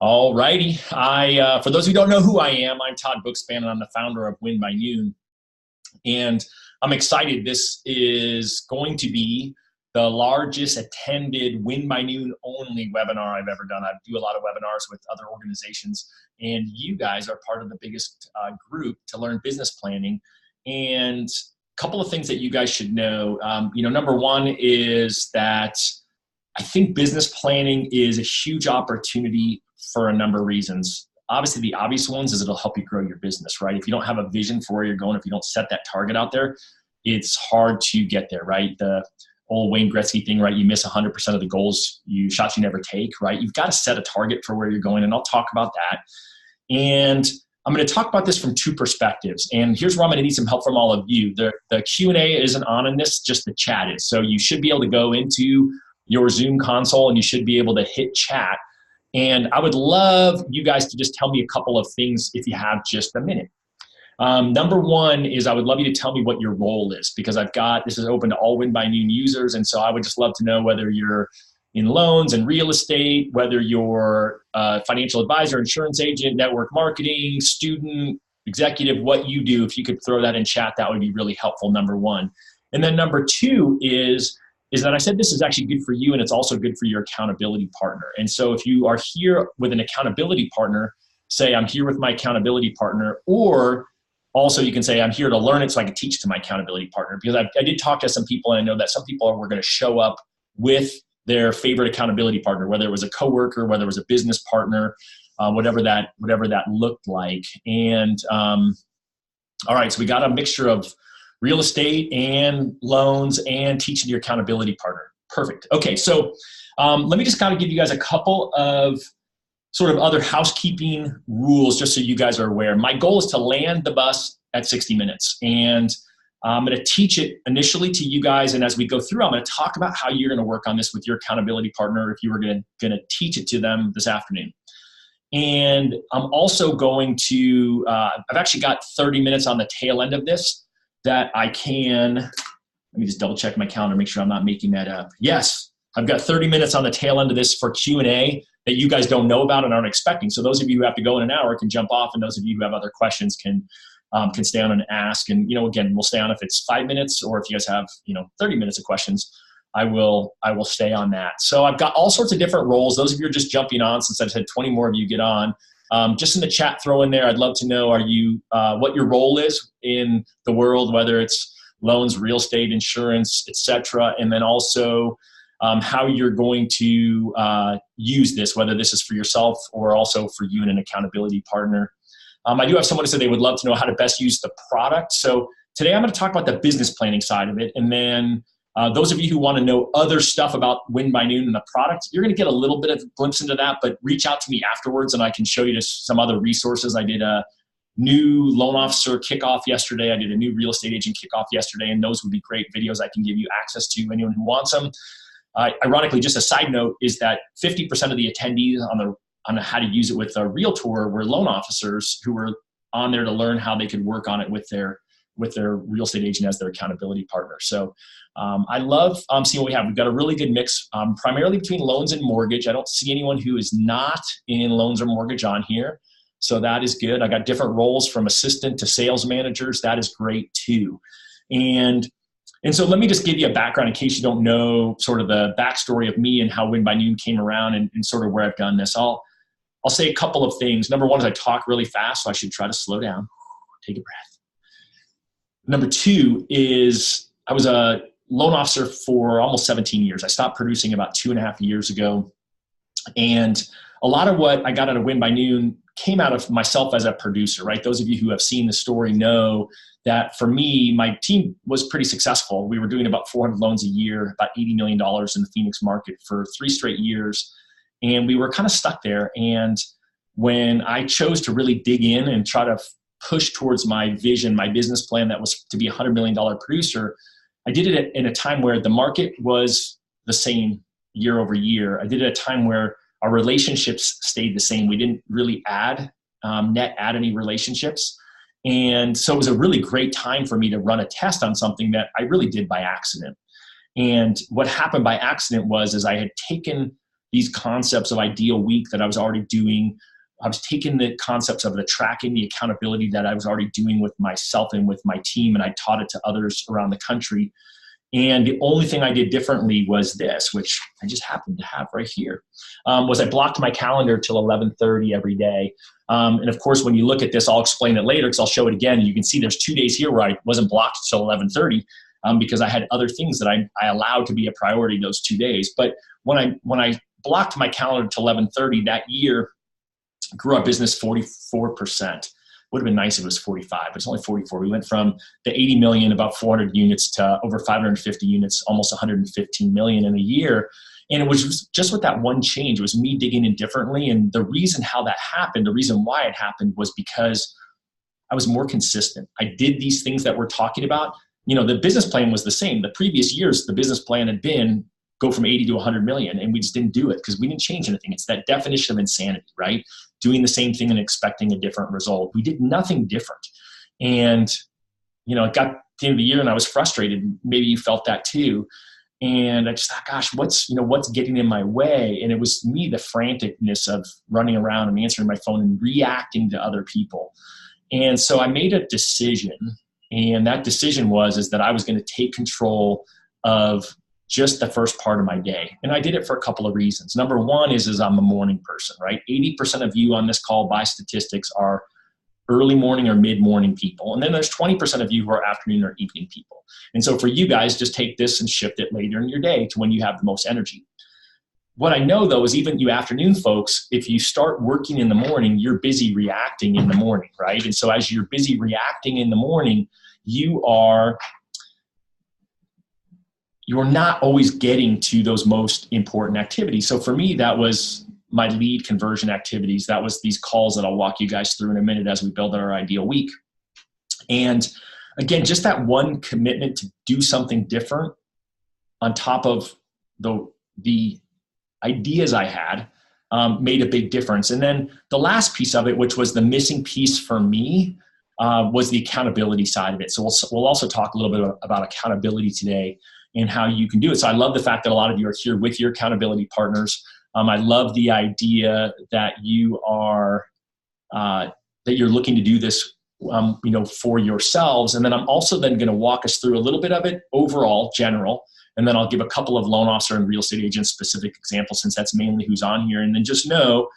All righty. For those who don't know who I am, I'm Todd Bookspan, and I'm the founder of Win by Noon. And I'm excited. This is going to be the largest attended Win by Noon only webinar I've ever done. I do a lot of webinars with other organizations, and you guys are part of the biggest group to learn business planning. And a couple of things that you guys should know. Number one is that I think business planning is a huge opportunity for a number of reasons. Obviously, the obvious ones is it'll help you grow your business, right? If you don't have a vision for where you're going, if you don't set that target out there, it's hard to get there, right? The old Wayne Gretzky thing, right? You miss 100% of the shots you never take, right? You've got to set a target for where you're going, and I'll talk about that. And I'm going to talk about this from two perspectives, and here's where I'm going to need some help from all of you. The Q&A isn't on in this, just the chat is. So you should be able to go into your Zoom console and you should be able to hit chat. And I would love you guys to just tell me a couple of things if you have just a minute. Number one is I would love you to tell me what your role is, because this is open to all Win by Noon users. And so I would just love to know whether you're in loans and real estate, whether you're a financial advisor, insurance agent, network marketing, student, executive, what you do. If you could throw that in chat, that would be really helpful, number one. And then number two is that I said this is actually good for you, and it's also good for your accountability partner. And so if you are here with an accountability partner, say I'm here with my accountability partner, or also you can say I'm here to learn it so I can teach to my accountability partner, because I did talk to some people, and I know that some people were going to show up with their favorite accountability partner, whether it was a coworker, whether it was a business partner, whatever that looked like. And all right, so we got a mixture of real estate and loans and teaching your accountability partner. Perfect. Okay, so let me just kind of give you guys a couple of sort of other housekeeping rules just so you guys are aware. My goal is to land the bus at 60 minutes. And I'm going to teach it initially to you guys. And as we go through, I'm going to talk about how you're going to work on this with your accountability partner if you were going to teach it to them this afternoon. And I'm also going to, I've actually got 30 minutes on the tail end of this that I can, let me just double check my calendar, make sure I'm not making that up. Yes, I've got 30 minutes on the tail end of this for Q&A that you guys don't know about and aren't expecting. So those of you who have to go in an hour can jump off, and those of you who have other questions can stay on and ask. And, again, we'll stay on if it's 5 minutes, or if you guys have, 30 minutes of questions, I will stay on that. So I've got all sorts of different roles. Those of you who are just jumping on, since I've had 20 more of you get on, just in the chat, throw in there. I'd love to know, what your role is in the world, whether it's loans, real estate, insurance, etc. And then also how you're going to use this, whether this is for yourself or also for you and an accountability partner. I do have someone who said they would love to know how to best use the product. So today I'm going to talk about the business planning side of it. And then those of you who want to know other stuff about Win by Noon and the product, you're going to get a little bit of a glimpse into that, but reach out to me afterwards and I can show you just some other resources. I did a new loan officer kickoff yesterday. I did a new real estate agent kickoff yesterday, and those would be great videos I can give you access to, anyone who wants them. Ironically, just a side note is that 50% of the attendees on how to use it with a realtor were loan officers who were on there to learn how they could work on it with their real estate agent as their accountability partner. So I love seeing what we have. We've got a really good mix, primarily between loans and mortgage. I don't see anyone who is not in loans or mortgage on here. So that is good. I got different roles from assistant to sales managers. That is great too. And so let me just give you a background in case you don't know sort of the backstory of me and how Win by Noon came around and sort of where I've done this. I'll say a couple of things. Number one is I talk really fast, so I should try to slow down. Take a breath. Number two is I was a loan officer for almost 17 years. I stopped producing about 2.5 years ago. And a lot of what I got out of Win by Noon came out of myself as a producer, right? Those of you who have seen the story know that for me, my team was pretty successful. We were doing about 400 loans a year, about $80 million in the Phoenix market for 3 straight years. And we were kind of stuck there. And when I chose to really dig in and try to push towards my vision, my business plan that was to be a $100 million producer, I did it in a time where the market was the same year over year. I did it at a time where our relationships stayed the same. We didn't really add any relationships. And so it was a really great time for me to run a test on something that I really did by accident. And what happened by accident was I had taken these concepts of Ideal Week that I was already doing. I was taking the concepts of the tracking, the accountability that I was already doing with myself and with my team, and I taught it to others around the country. And the only thing I did differently was this, which I just happened to have right here, was I blocked my calendar till 11:30 every day. And of course, when you look at this, I'll explain it later because I'll show it again. You can see there's 2 days here where I wasn't blocked till 11:30 because I had other things that I allowed to be a priority those 2 days. But when I blocked my calendar till 11:30 that year, grew our business 44%. Would have been nice if it was 45, but it's only 44. We went from the 80 million, about 400 units, to over 550 units, almost 115 million in a year. And it was just with that one change. It was me digging in differently. And the reason how that happened, the reason why it happened, was because I was more consistent. I did these things that we're talking about. You know, the business plan was the same. The previous years, the business plan had been go from 80 to 100 million, and we just didn't do it because we didn't change anything. It's that definition of insanity, right? Doing the same thing and expecting a different result. We did nothing different. And, you know, it got to the end of the year and I was frustrated. Maybe you felt that too. And I just thought, gosh, what's getting in my way? And it was me, the franticness of running around and answering my phone and reacting to other people. And so I made a decision, and that decision is that I was going to take control of just the first part of my day. And I did it for a couple of reasons. Number one is I'm a morning person, right? 80% of you on this call by statistics are early morning or mid-morning people. And then there's 20% of you who are afternoon or evening people. And so for you guys, just take this and shift it later in your day to when you have the most energy. What I know though is even you afternoon folks, if you start working in the morning, you're busy reacting in the morning, right? And so as you're busy reacting in the morning, you're not always getting to those most important activities. So for me, that was my lead conversion activities. That was these calls that I'll walk you guys through in a minute as we build our Ideal Week. And again, just that one commitment to do something different on top of the ideas I had made a big difference. And then the last piece of it, which was the missing piece for me, was the accountability side of it. So we'll also talk a little bit about accountability today and how you can do it. So I love the fact that a lot of you are here with your accountability partners. I love the idea that you are that you're looking to do this, for yourselves. And then I'm also then going to walk us through a little bit of it overall, general, and then I'll give a couple of loan officer and real estate agent specific examples since that's mainly who's on here. And then just know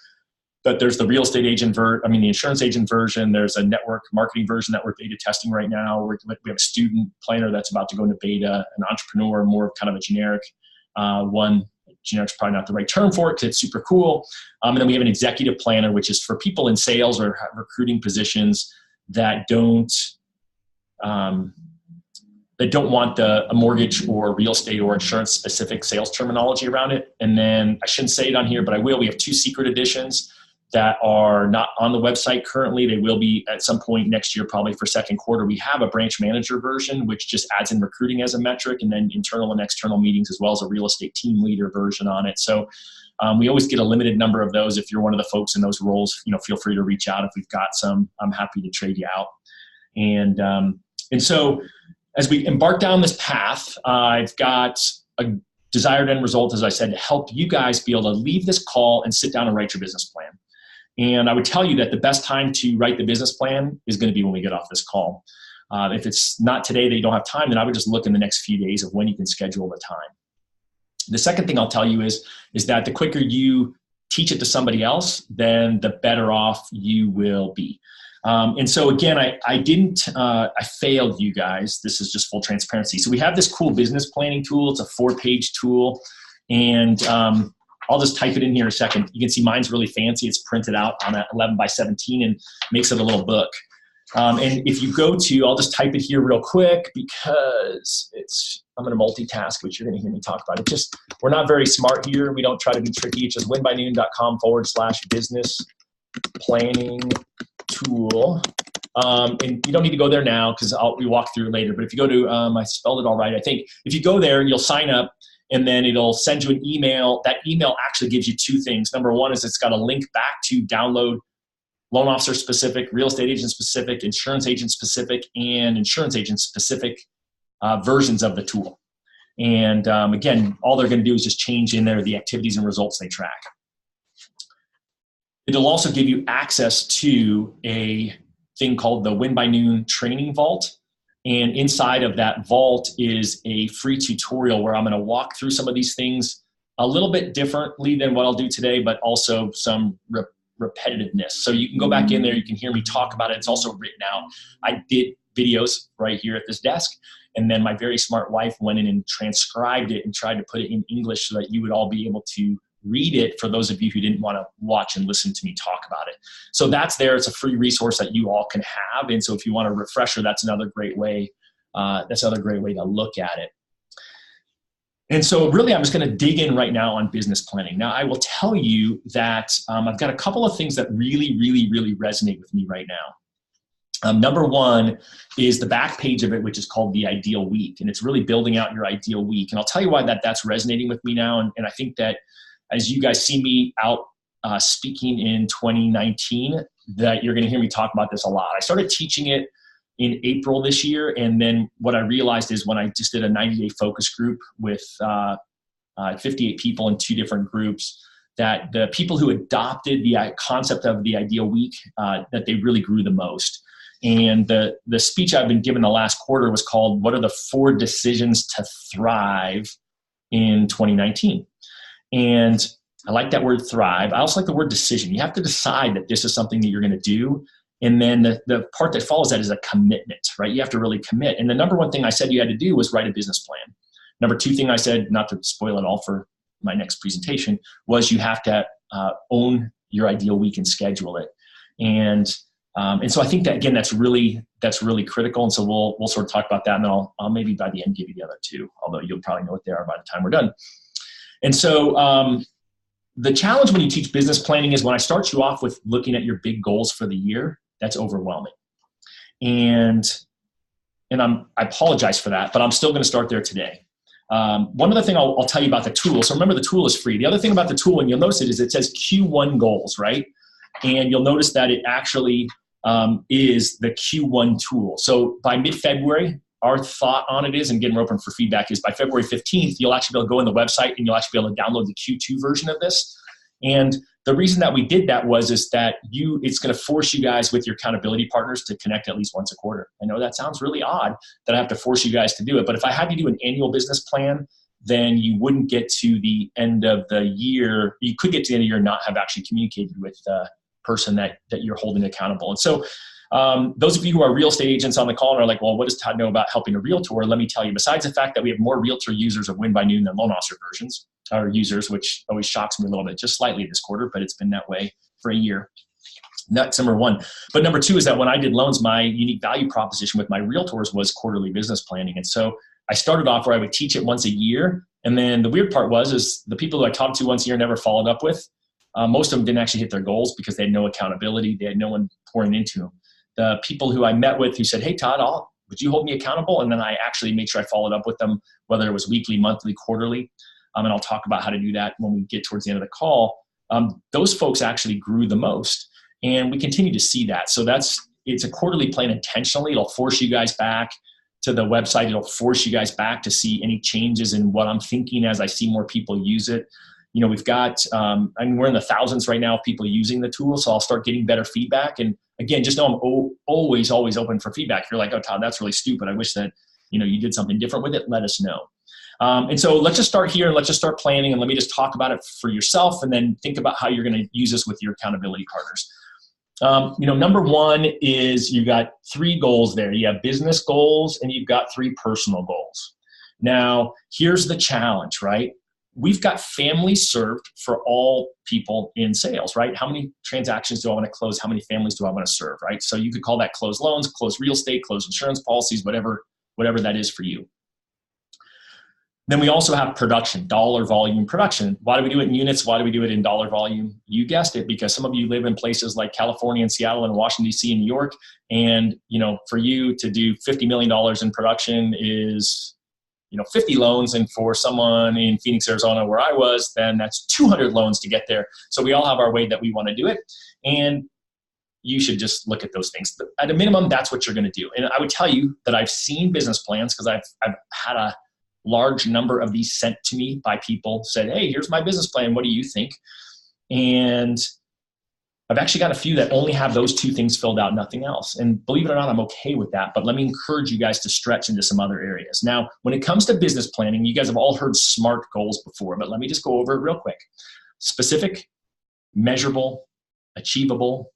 that there's the real estate agent the insurance agent version. There's a network marketing version that we're beta testing right now. We have a student planner that's about to go into beta, an entrepreneur, more of kind of a generic one. Generic's probably not the right term for it because it's super cool. And then we have an executive planner, which is for people in sales or recruiting positions that don't want a mortgage or real estate or insurance specific sales terminology around it. And then I shouldn't say it on here, but I will. We have 2 secret editions that are not on the website currently. They will be at some point next year, probably for second quarter. We have a branch manager version, which just adds in recruiting as a metric, and then internal and external meetings, as well as a real estate team leader version on it. So we always get a limited number of those. If you're one of the folks in those roles, feel free to reach out. If we've got some, I'm happy to trade you out. And so as we embark down this path, I've got a desired end result, as I said, to help you guys be able to leave this call and sit down and write your business plan. And I would tell you that the best time to write the business plan is going to be when we get off this call. If it's not today that you don't have time, then I would just look in the next few days of when you can schedule the time. The second thing I'll tell you is that the quicker you teach it to somebody else, then the better off you will be. And so again, I failed you guys. This is just full transparency. So we have this cool business planning tool. It's a 4-page tool. And I'll just type it in here in a second. You can see mine's really fancy. It's printed out on an 11 by 17 and makes it a little book. And if you I'll just type it here real quick because I'm going to multitask, which you're going to hear me talk about. We're not very smart here. We don't try to be tricky. It's just winbynoon.com/business planning tool. And you don't need to go there now because we walk through it later. But if you go to, I spelled it all right, I think. If you go there, you'll sign up. And then it'll send you an email. That email actually gives you 2 things. Number one is it's got a link back to download loan officer specific, real estate agent specific, insurance agent specific, and insurance agent specific versions of the tool. And again, all they're going to do is just change in there the activities and results they track. It'll also give you access to a thing called the Win by Noon Training Vault. And inside of that vault is a free tutorial where I'm going to walk through some of these things a little bit differently than what I'll do today, but also some repetitiveness. So you can go back in there, you can hear me talk about it. It's also written out. I did videos right here at this desk, and then my very smart wife went in and transcribed it and tried to put it in English so that you would all be able to read it for those of you who didn't want to watch and listen to me talk about it. So that's there. It's a free resource that you all can have. And so if you want a refresher, that's another great way. That's another great way to look at it. And so really, I'm just going to dig in right now on business planning. Now, I will tell you that I've got a couple of things that really, really, really resonate with me right now. Number one is the back page of it, which is called the Ideal Week. And it's really building out your ideal week. And I'll tell you why that's resonating with me now. And I think that as you guys see me out speaking in 2019, that you're going to hear me talk about this a lot. I started teaching it in April this year. And then what I realized is when I just did a 90-day focus group with 58 people in 2 different groups, that the people who adopted the concept of the ideal week, that they really grew the most. And the speech I've been given the last quarter was called, "What are the 4 decisions to thrive in 2019? And I like that word thrive. I also like the word decision. You have to decide that this is something that you're going to do. And then the part that follows that is a commitment, right? You have to really commit. And the number one thing I said you had to do was write a business plan. Number 2 thing I said, not to spoil it all for my next presentation, was you have to own your ideal week and schedule it. And so I think that, again, that's really critical. And so we'll sort of talk about that, and then I'll maybe by the end give you the other 2, although you'll probably know what they are by the time we're done. And so the challenge when you teach business planning is when I start you off with looking at your big goals for the year, that's overwhelming. And I apologize for that, but I'm still going to start there today. One other thing I'll tell you about the tool. So remember, the tool is free. The other thing about the tool, and you'll notice it, is it says Q1 goals, right? And you'll notice that it actually is the Q1 tool. So by mid-February, our thought on it is, and again, we're open for feedback, is by February 15th, you'll actually be able to go on the website and you'll actually be able to download the Q2 version of this. And the reason that we did that is that it's going to force you guys with your accountability partners to connect at least once a quarter. I know that sounds really odd that I have to force you guys to do it, but if I had you do an annual business plan, then you wouldn't get to the end of the year. You could get to the end of the year and not have actually communicated with the person that you're holding accountable. And so those of you who are real estate agents on the call and are like, well, what does Todd know about helping a realtor? Let me tell you, besides the fact that we have more realtor users of Win by Noon than loan officer versions, or users, which always shocks me a little bit, just slightly this quarter, but it's been that way for a year. That's number 1. But number 2 is that when I did loans, my unique value proposition with my realtors was quarterly business planning. And so I started off where I would teach it once a year. And then the weird part is the people who I talked to once a year never followed up with. Most of them didn't actually hit their goals because they had no accountability. They had no one pouring into them. The people who I met with who said, hey, Todd, would you hold me accountable? And then I actually made sure I followed up with them, whether it was weekly, monthly, quarterly. And I'll talk about how to do that when we get towards the end of the call. Those folks actually grew the most. And we continue to see that. So it's a quarterly plan intentionally. It'll force you guys back to the website. It'll force you guys back to see any changes in what I'm thinking as I see more people use it. You know, we've got, we're in the thousands right now of people using the tool. So I'll start getting better feedback. And again, just know I'm always open for feedback. If you're like, oh, Todd, that's really stupid. I wish that, you did something different with it. Let us know. And so let's just start here and let's just start planning, and let me just talk about it for yourself and then think about how you're going to use this with your accountability partners. Number 1 is you've got 3 goals there. You have business goals and you've got 3 personal goals. Now, here's the challenge, right? We've got families served for all people in sales, right? How many transactions do I want to close? How many families do I want to serve, right? So you could call that close loans, close real estate, close insurance policies, whatever that is for you. Then we also have production, dollar volume production. Why do we do it in units? Why do we do it in dollar volume? You guessed it, because some of you live in places like California and Seattle and Washington, D.C. and New York. And, for you to do $50 million in production is, 50 loans. And for someone in Phoenix, Arizona, where I was, then that's 200 loans to get there. So we all have our way that we want to do it. And you should just look at those things. At a minimum, that's what you're going to do. And I would tell you that I've seen business plans, because I've had a large number of these sent to me by people, said, hey, here's my business plan. What do you think? And I've actually got a few that only have those two things filled out, nothing else. And believe it or not, I'm okay with that. But let me encourage you guys to stretch into some other areas. Now, when it comes to business planning, you guys have all heard SMART goals before, but let me just go over it real quick. Specific, measurable, achievable,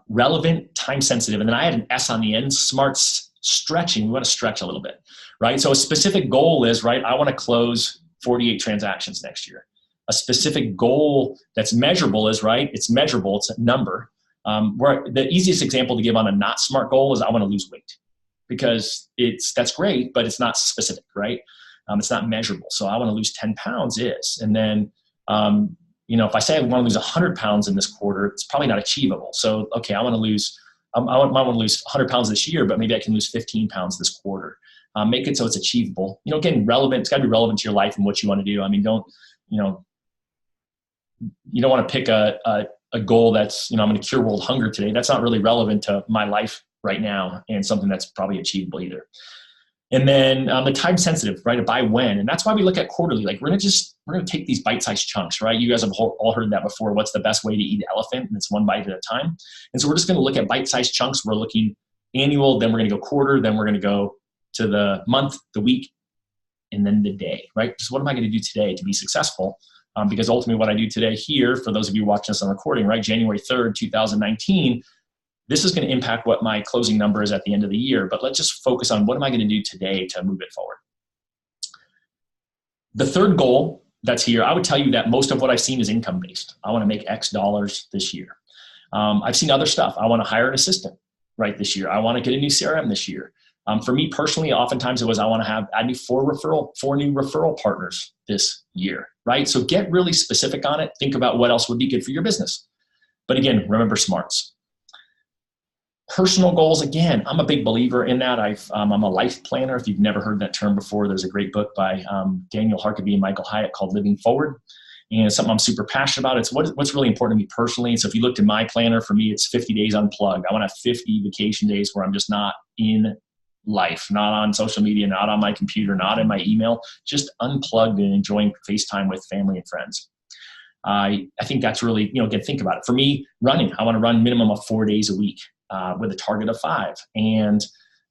relevant, time sensitive. And then I had an S on the end, SMART's stretching. We want to stretch a little bit, right? So a specific goal is, right, I want to close 48 transactions next year. A specific goal that's measurable is, right, it's measurable, it's a number. Where the easiest example to give on a not SMART goal is I want to lose weight, because that's great, but it's not specific, right? It's not measurable. So I want to lose 10 pounds is, and then, if I say I want to lose 100 pounds in this quarter, it's probably not achievable. So, okay, I want to lose 100 pounds this year, but maybe I can lose 15 pounds this quarter. Make it so it's achievable. Again, relevant. It's got to be relevant to your life and what you want to do. I mean, you don't want to pick a goal that's, I'm going to cure world hunger today. That's not really relevant to my life right now, and something that's probably achievable either. And then the time sensitive, right? A by when. And that's why we look at quarterly. Like we're going to take these bite-sized chunks, right? You guys have all heard that before. What's the best way to eat an elephant? And it's one bite at a time. And so we're just going to look at bite-sized chunks. We're looking annual, then we're going to go quarter, then we're going to go to the month, the week, and then the day, right? Just what am I going to do today to be successful? Because ultimately what I do today here, for those of you watching this on recording, right, January 3rd, 2019, this is going to impact what my closing number is at the end of the year. But let's just focus on what am I going to do today to move it forward. The third goal that's here, I would tell you that most of what I've seen is income-based. I want to make X dollars this year. I've seen other stuff. I want to hire an assistant, right, this year. I want to get a new CRM this year. For me personally, oftentimes it was I want to add four new referral partners this year, right? So get really specific on it. Think about what else would be good for your business. But again, remember SMARTs. Personal goals, again, I'm a big believer in that. I'm a life planner. If you've never heard that term before, there's a great book by Daniel Harkavy and Michael Hyatt called Living Forward. And it's something I'm super passionate about. It's what's really important to me personally. So if you looked at my planner, for me, it's 50 days unplugged. I want to have 50 vacation days where I'm just not in life, not on social media, not on my computer, not in my email, just unplugged and enjoying FaceTime with family and friends. I think that's really, again, think about it. For me, running, I want to run minimum of 4 days a week with a target of 5. And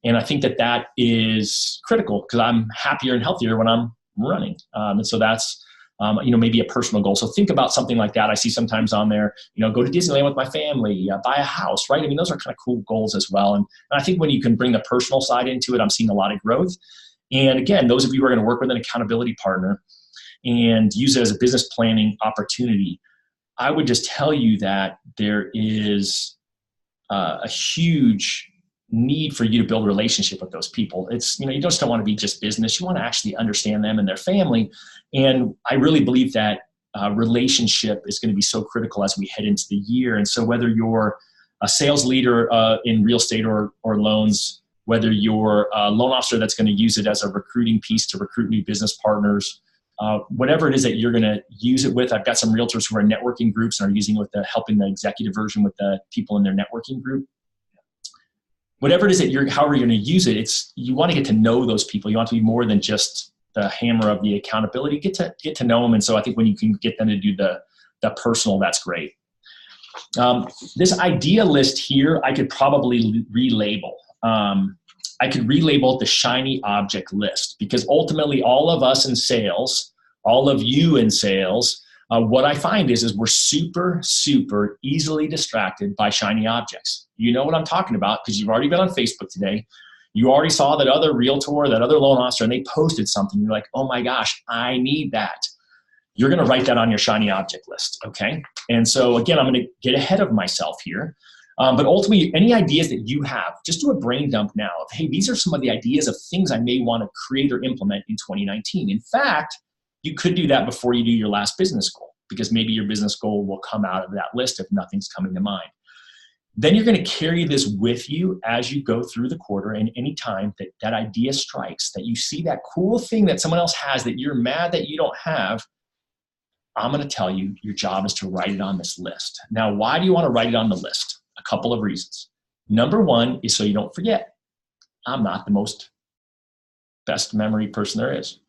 I think that is critical because I'm happier and healthier when I'm running. And so that's, maybe a personal goal. So think about something like that. I see sometimes on there, go to Disneyland with my family, buy a house, right? I mean, those are kind of cool goals as well. And I think when you can bring the personal side into it, I'm seeing a lot of growth. And again, those of you who are going to work with an accountability partner and use it as a business planning opportunity, I would just tell you that there is a huge need for you to build a relationship with those people. It's, you just don't want to be just business. You want to actually understand them and their family. And I really believe that relationship is going to be so critical as we head into the year. And so whether you're a sales leader in real estate or loans, whether you're a loan officer that's going to use it as a recruiting piece to recruit new business partners, whatever it is that you're going to use it with. I've got some realtors who are in networking groups and are using it with helping the executive version with the people in their networking group. Whatever it is that however you're going to use it, you want to get to know those people. You want to be more than just the hammer of the accountability. Get to know them. And so I think when you can get them to do the personal, that's great. This idea list here, I could probably relabel. I could relabel it the shiny object list, because ultimately all of us in sales, all of you in sales, what I find is we're super, super easily distracted by shiny objects. You know what I'm talking about because you've already been on Facebook today. You already saw that other realtor, that other loan officer, and they posted something. You're like, oh my gosh, I need that. You're going to write that on your shiny object list, okay? And so again, I'm going to get ahead of myself here. But ultimately, any ideas that you have, just do a brain dump now of, hey, these are some of the ideas of things I may want to create or implement in 2019. In fact, you could do that before you do your last business goal, because maybe your business goal will come out of that list if nothing's coming to mind. Then you're going to carry this with you as you go through the quarter, and any time that idea strikes, that you see that cool thing that someone else has that you're mad that you don't have, I'm going to tell you, your job is to write it on this list. Now, why do you want to write it on the list? A couple of reasons. Number one is so you don't forget. I'm not the most best memory person there is.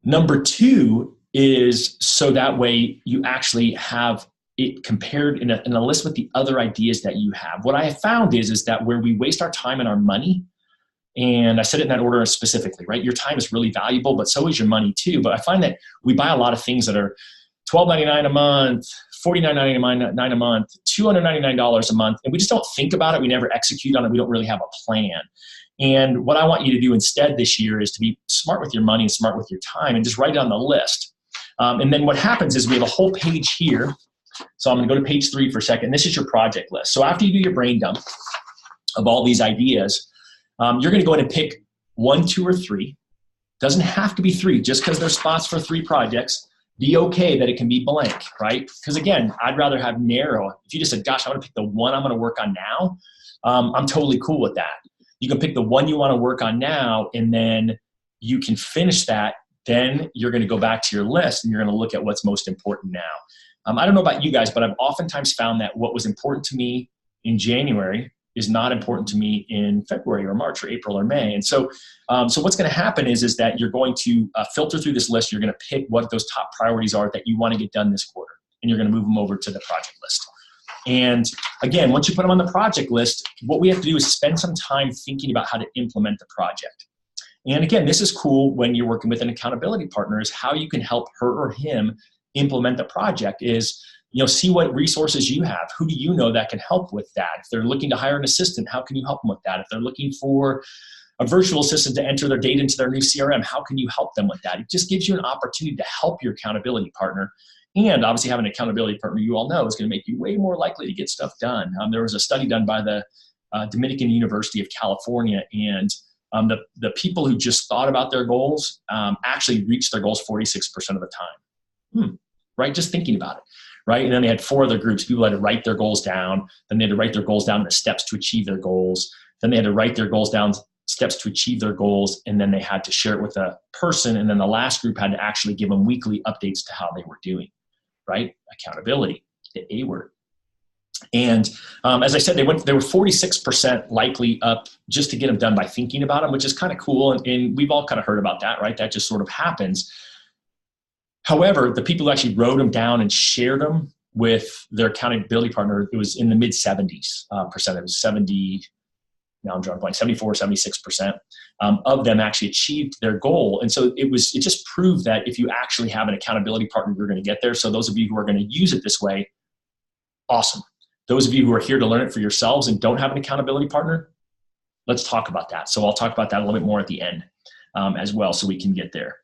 Number two is so that way you actually have it compared in a list with the other ideas that you have. What I have found is that where we waste our time and our money, and I said it in that order specifically, right? Your time is really valuable, but so is your money too. But I find that we buy a lot of things that are $12.99 a month, $49.99 a month, $299 a month, and we just don't think about it. We never execute on it. We don't really have a plan. And what I want you to do instead this year is to be smart with your money and smart with your time and just write it on the list. And then what happens is we have a whole page here. So I'm going to go to page 3 for a second. This is your project list. So after you do your brain dump of all these ideas, you're going to go in and pick 1, 2, or 3. Doesn't have to be 3. Just because there's spots for 3 projects, be okay that it can be blank, right? Because again, I'd rather have narrow. If you just said, gosh, I want to pick the one I'm going to work on now, I'm totally cool with that. You can pick the one you want to work on now, and then you can finish that. Then you're going to go back to your list, and you're going to look at what's most important now. I don't know about you guys, but I've oftentimes found that what was important to me in January is not important to me in February or March or April or May. And so what's going to happen is that you're going to filter through this list. You're going to pick what those top priorities are that you want to get done this quarter, and you're going to move them over to the project list. And again, once you put them on the project list, what we have to do is spend some time thinking about how to implement the project. And again, this is cool when you're working with an accountability partner, is how you can help her or him implement the project is, see what resources you have. Who do you know that can help with that? If they're looking to hire an assistant, how can you help them with that? If they're looking for a virtual assistant to enter their data into their new CRM, how can you help them with that? It just gives you an opportunity to help your accountability partner. And obviously having an accountability partner you all know is going to make you way more likely to get stuff done. There was a study done by the Dominican University of California, and the people who just thought about their goals actually reached their goals 46% of the time. Right? Just thinking about it. Right? And then they had 4 other groups. People had to write their goals down. Then they had to write their goals down and the steps to achieve their goals. Then they had to write their goals down, steps to achieve their goals. And then they had to share it with a person. And then the last group had to actually give them weekly updates to how they were doing. Right? Accountability, the A word. And as I said, they were 46% likely up just to get them done by thinking about them, which is kind of cool. And we've all kind of heard about that, right? That just sort of happens. However, the people who actually wrote them down and shared them with their accountability partner, it was in the mid 70s percent. It was 70, now I'm drawing a blank, 74, 76% of them actually achieved their goal. And so it just proved that if you actually have an accountability partner, you're going to get there. So those of you who are going to use it this way, awesome. Those of you who are here to learn it for yourselves and don't have an accountability partner, let's talk about that. So I'll talk about that a little bit more at the end as well, so we can get there.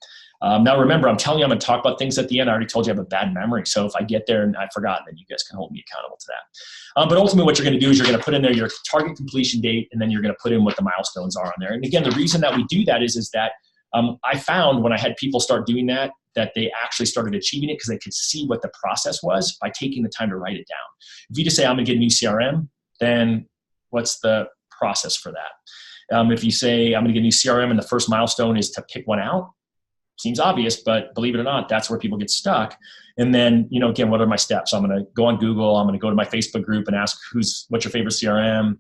Now remember, I'm telling you I'm going to talk about things at the end. I already told you I have a bad memory. So if I get there and I forgot, then you guys can hold me accountable to that. But ultimately what you're going to do is you're going to put in there your target completion date, and then you're going to put in what the milestones are on there. And again, the reason that we do that is that I found when I had people start doing that they actually started achieving it because they could see what the process was by taking the time to write it down. If you just say, I'm going to get a new CRM, then what's the process for that? If you say, I'm going to get a new CRM and the first milestone is to pick one out, seems obvious, but believe it or not, that's where people get stuck. And then, again, what are my steps? I'm going to go on Google. I'm going to go to my Facebook group and ask what's your favorite CRM?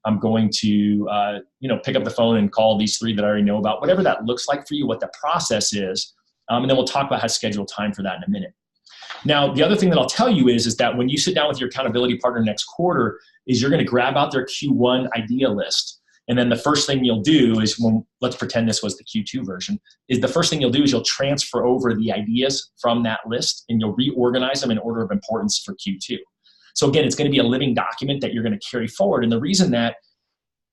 I'm going to, pick up the phone and call these 3 that I already know about, whatever that looks like for you, what the process is. And then we'll talk about how to schedule time for that in a minute. Now, the other thing that I'll tell you is that when you sit down with your accountability partner next quarter, is you're going to grab out their Q1 idea list. And then the first thing you'll do is, let's pretend this was the Q2 version, is the first thing you'll do is you'll transfer over the ideas from that list and you'll reorganize them in order of importance for Q2. So again, it's going to be a living document that you're going to carry forward. And the reason that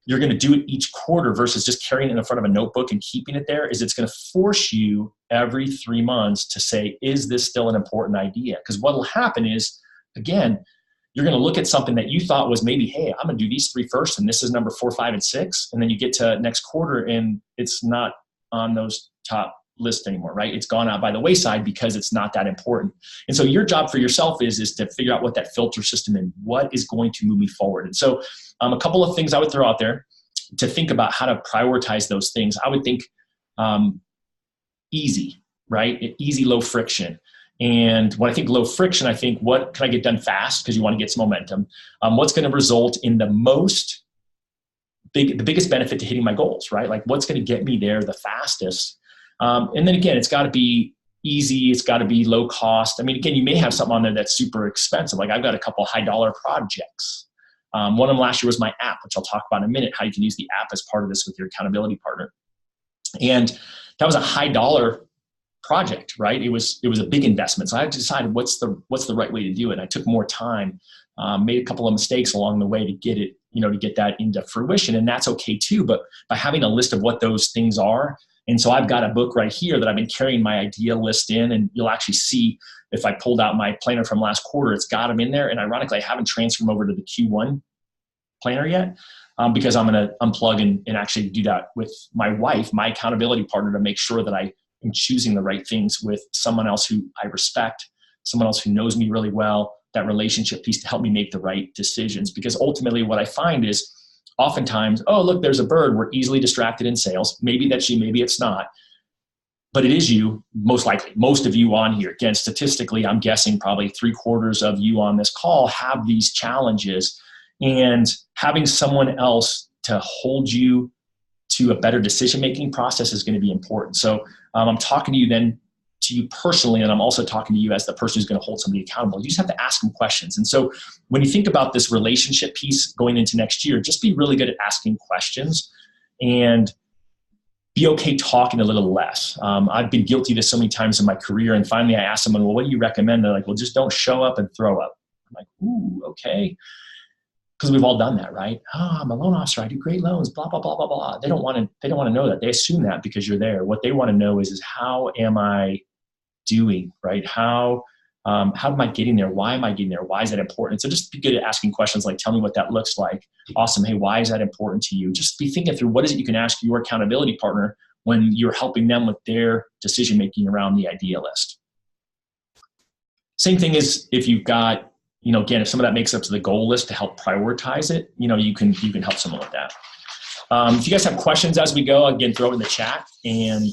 you're going to do it each quarter versus just carrying it in front of a notebook and keeping it there is it's going to force you every 3 months to say, is this still an important idea? Because what will happen is, again, you're going to look at something that you thought was maybe, hey, I'm going to do these 3 first, and this is number 4, 5, and 6. And then you get to next quarter and it's not on those top lists anymore, right? It's gone out by the wayside because it's not that important. And so your job for yourself is to figure out what that filter system and what is going to move me forward. And so a couple of things I would throw out there to think about how to prioritize those things. I would think easy, right? Easy, low friction. And when I think low friction, I think, what can I get done fast? Because you want to get some momentum. What's going to result in the most the biggest benefit to hitting my goals, right? Like what's going to get me there the fastest. And then again, it's got to be easy. It's got to be low cost. I mean, again, you may have something on there that's super expensive. Like I've got a couple high dollar projects. One of them last year was my app, which I'll talk about in a minute, how you can use the app as part of this with your accountability partner. And that was a high dollar project, right? It was a big investment. So I had to decide what's the right way to do it. And I took more time, made a couple of mistakes along the way to get it, to get that into fruition. And that's okay too. But by having a list of what those things are, and so I've got a book right here that I've been carrying my idea list in, and you'll actually see if I pulled out my planner from last quarter, it's got them in there. And ironically, I haven't transferred them over to the Q1 planner yet, because I'm going to unplug and actually do that with my wife, my accountability partner, to make sure that I am choosing the right things with someone else who I respect, someone else who knows me really well, that relationship piece to help me make the right decisions. Because ultimately what I find is oftentimes, oh, look, there's a bird. We're easily distracted in sales. Maybe that's you, maybe it's not. But it is you, most likely. Most of you on here. Again, statistically, I'm guessing probably 3/4 of you on this call have these challenges. And having someone else to hold you to a better decision-making process is going to be important. So I'm talking to you then, to you personally, and I'm also talking to you as the person who's going to hold somebody accountable. You just have to ask them questions. And so when you think about this relationship piece going into next year, just be really good at asking questions and be okay talking a little less. I've been guilty of this so many times in my career, and finally I asked someone, well, what do you recommend? They're like, well, just don't show up and throw up. I'm like, ooh, okay. Because we've all done that, right? Oh, I'm a loan officer. I do great loans, blah, blah, blah, blah, blah. They don't want to know that. They assume that because you're there. What they want to know is how am I doing, right? How am I getting there? Why am I getting there? Why is that important? So just be good at asking questions like, tell me what that looks like. Awesome. Hey, why is that important to you? Just be thinking through what is it you can ask your accountability partner when you're helping them with their decision-making around the idea list. Same thing is if you've got, again, if some of that makes up to the goal list to help prioritize it, you can help someone with that. If you guys have questions as we go, again, throw it in the chat, and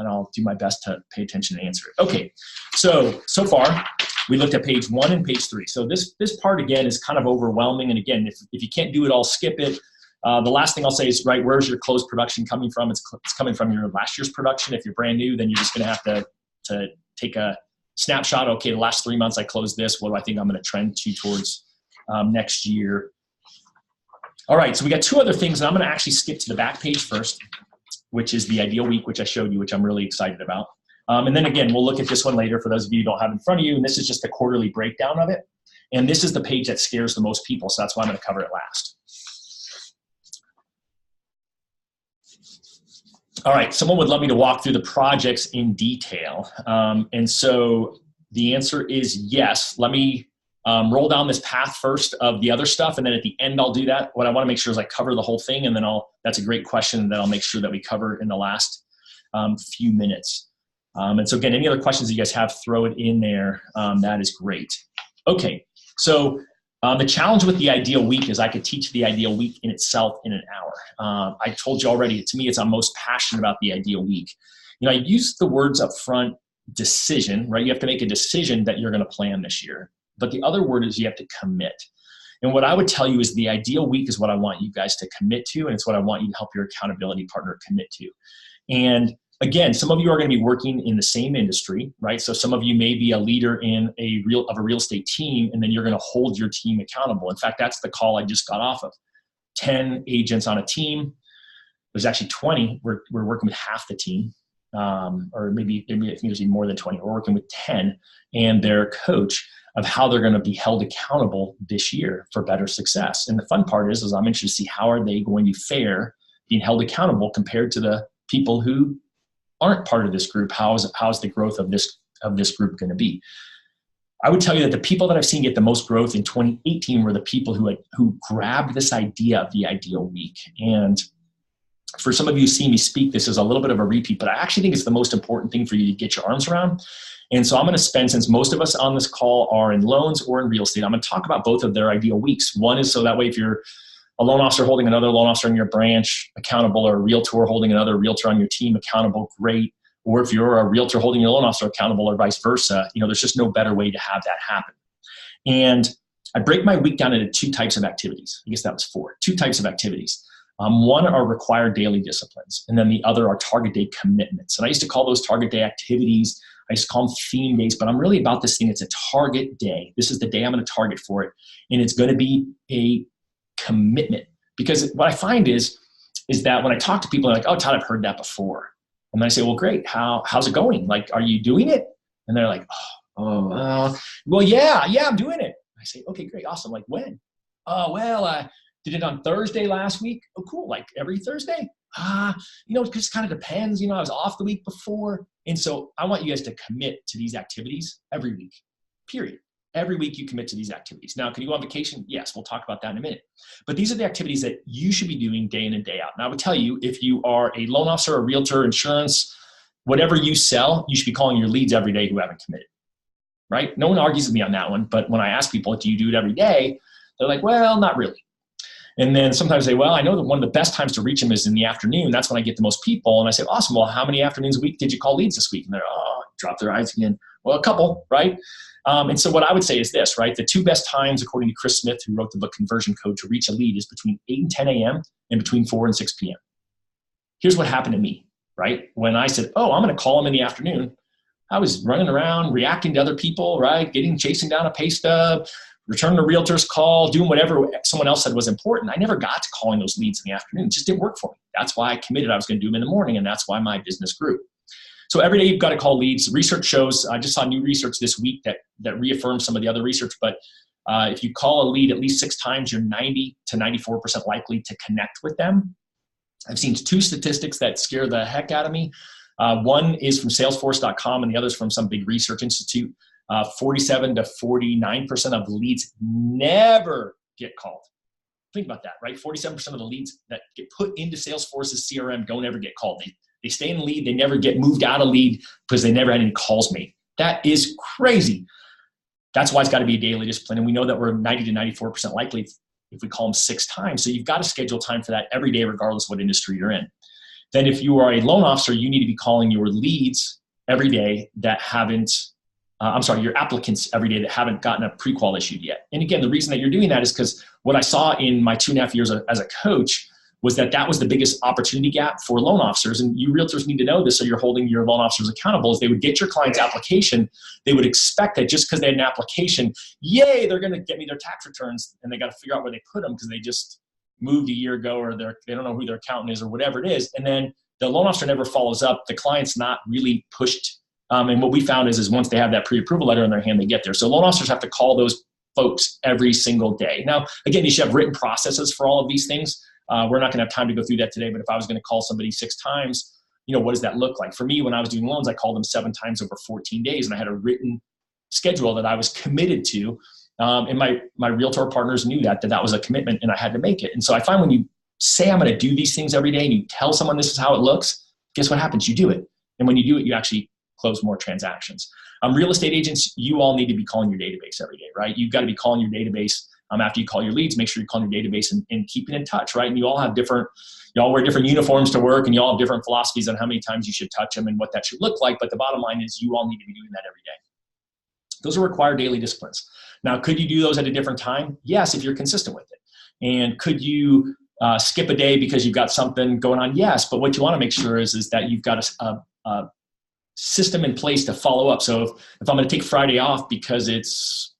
I'll do my best to pay attention and answer it. Okay, so far we looked at page 1 and page 3. So this part again is kind of overwhelming. And again, if you can't do it all, skip it. The last thing I'll say is, right, where's your closed production coming from? It's coming from your last year's production. If you're brand new, then you're just going to have to take a snapshot. Okay, the last 3 months I closed this. What do I think I'm going to trend to towards next year? All right, so we got 2 other things, and I'm going to actually skip to the back page first, which is the ideal week, which I showed you, which I'm really excited about. And then again, we'll look at this one later for those of you who don't have it in front of you, and this is just the quarterly breakdown of it. And this is the page that scares the most people, so that's why I'm going to cover it last. All right, someone would love me to walk through the projects in detail. And so the answer is yes. Let me roll down this path first of the other stuff, and then at the end I'll do that. What I want to make sure is I cover the whole thing, and then that's a great question that I'll make sure that we cover in the last few minutes. And so again, any other questions that you guys have, throw it in there. That is great. Okay, so the challenge with the ideal week is I could teach the ideal week in itself in an hour. I told you already, to me, I'm most passionate about the ideal week. I use the words up front, decision, right? You have to make a decision that you're going to plan this year. But the other word is you have to commit. And what I would tell you is the ideal week is what I want you guys to commit to, and it's what I want you to help your accountability partner commit to. And again, some of you are going to be working in the same industry, right? So some of you may be a leader in a real estate team, and then you're going to hold your team accountable. In fact, that's the call I just got off of. 10 agents on a team. There's actually 20. We're working with half the team, or maybe I think there's even more than 20. We're working with 10 and their coach of how they're going to be held accountable this year for better success. And the fun part is I'm interested to see how are they going to fare being held accountable compared to the people who aren't part of this group. How's the growth of this group going to be? I would tell you that the people that I've seen get the most growth in 2018 were the people who grabbed this idea of the ideal week. And for some of you who see me speak, this is a little bit of a repeat, but I actually think it's the most important thing for you to get your arms around. And so I'm going to spend, since most of us on this call are in loans or in real estate, I'm going to talk about both of their ideal weeks. One is so that way if you're a loan officer holding another loan officer in your branch accountable, or a realtor holding another realtor on your team accountable, great. Or if you're a realtor holding your loan officer accountable, or vice versa, there's just no better way to have that happen. And I break my week down into 2 types of activities. I guess that was 4. 2 types of activities. One are required daily disciplines, and then the other are target day commitments. And I used to call those target day activities. I used to call them theme days, but I'm really about this thing. It's a target day. This is the day I'm going to target for it, and it's going to be a commitment. Because what I find is that when I talk to people, they're like, "Oh, Todd, I've heard that before." And then I say, "Well, great. How's it going? Like, are you doing it?" And they're like, "Well, yeah, I'm doing it." I say, "Okay, great, awesome. Like when?" "Well, did it on Thursday last week." "Oh, cool. Like every Thursday?" It just kind of depends. I was off the week before. And so I want you guys to commit to these activities every week, period. Every week you commit to these activities. Now, can you go on vacation? Yes, we'll talk about that in a minute. But these are the activities that you should be doing day in and day out. And I would tell you, if you are a loan officer, a realtor, insurance, whatever you sell, you should be calling your leads every day who haven't committed, right? No one argues with me on that one. But when I ask people, do you do it every day? They're like, well, not really. And then sometimes they say, well, I know that one of the best times to reach them is in the afternoon. That's when I get the most people. And I say, awesome. Well, how many afternoons a week did you call leads this week? And they're, drop their eyes again. Well, a couple, right? And so what I would say is this, right? The 2 best times, according to Chris Smith, who wrote the book Conversion Code, to reach a lead is between 8 and 10 a.m. and between 4 and 6 p.m. Here's what happened to me, right? When I said, I'm going to call them in the afternoon, I was running around, reacting to other people, right? Chasing down a pay stub, returning a realtor's call, doing whatever someone else said was important. I never got to calling those leads in the afternoon. It just didn't work for me. That's why I committed I was going to do them in the morning, and that's why my business grew. So every day you've got to call leads. Research shows, I just saw new research this week that reaffirms some of the other research, but if you call a lead at least 6 times, you're 90 to 94% likely to connect with them. I've seen 2 statistics that scare the heck out of me. One is from Salesforce.com and the other is from some big research institute. 47 to 49% of leads never get called. Think about that, right? 47% of the leads that get put into Salesforce's CRM don't ever get called. They stay in lead. They never get moved out of lead because they never had any calls made. That is crazy. That's why it's got to be a daily discipline. And we know that we're 90 to 94% likely if we call them 6 times. So you've got to schedule time for that every day, regardless of what industry you're in. Then if you are a loan officer, you need to be calling your leads every day that haven't, your applicants every day that haven't gotten a pre-qual issued yet. And again, the reason that you're doing that is because what I saw in my 2.5 years as a coach was that was the biggest opportunity gap for loan officers. And you realtors need to know this so you're holding your loan officers accountable. Is they would get your client's application. They would expect that just because they had an application, yay, they're going to get me their tax returns, and they got to figure out where they put them because they just moved a year ago or they don't know who their accountant is or whatever it is. And then the loan officer never follows up. The client's not really pushed. And what we found is once they have that pre-approval letter in their hand, they get there. So loan officers have to call those folks every single day. Now, again, you should have written processes for all of these things. We're not going to have time to go through that today, but if I was going to call somebody 6 times, what does that look like? For me, when I was doing loans, I called them 7 times over 14 days, and I had a written schedule that I was committed to. And my realtor partners knew that was a commitment, and I had to make it. And so I find when you say I'm going to do these things every day and you tell someone this is how it looks, guess what happens? You do it. And when you do it, you actually close more transactions. Real estate agents, you all need to be calling your database every day, right? You've got to be calling your database. After you call your leads, make sure you're calling your database and keeping in touch, right? And you all wear different uniforms to work, and you all have different philosophies on how many times you should touch them and what that should look like. But the bottom line is you all need to be doing that every day. Those are required daily disciplines. Now, could you do those at a different time? Yes, if you're consistent with it. And could you skip a day because you've got something going on? Yes, but what you want to make sure is that you've got a system in place to follow up. So if I'm going to take Friday off because it's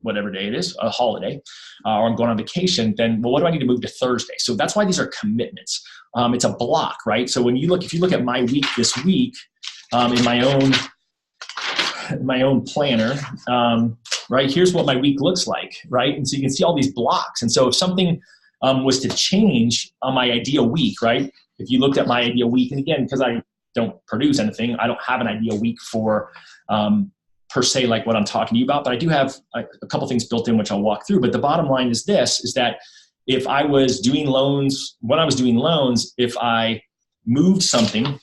whatever day it is, a holiday, or I'm going on vacation, then, what do I need to move to Thursday? So that's why these are commitments. It's a block, right? So if you look at my week this week, in my own planner, right, here's what my week looks like, right? And so you can see all these blocks. And so if something was to change on my ideal week, right? If you looked at my ideal week, and again, because I don't produce anything, I don't have an ideal week for per se like what I'm talking to you about, but I do have a couple things built in which I'll walk through. But the bottom line is that if I was doing loans, if I moved something,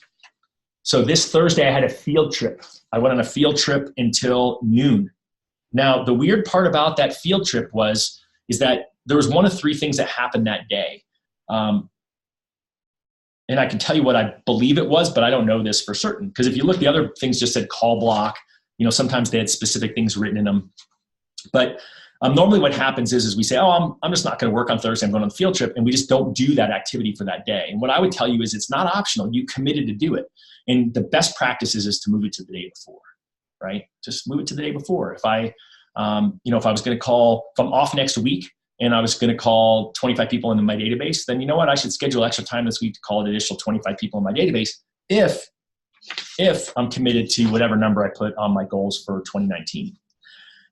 so this Thursday I had a field trip. I went on a field trip until noon. Now, the weird part about that field trip is that there was one of 3 things that happened that day. And I can tell you what I believe it was, but I don't know this for certain. Because if you look, the other things just said call block. Sometimes they had specific things written in them. But Normally what happens is we say, oh, I'm just not going to work on Thursday. I'm going on the field trip. And we just don't do that activity for that day. And what I would tell you is it's not optional. You committed to do it. And the best practice is to move it to the day before, right? Just move it to the day before. If I was going to call, if I'm off next week and I was going to call 25 people into my database, then you know what? I should schedule extra time this week to call an additional 25 people in my database if I'm committed to whatever number I put on my goals for 2019.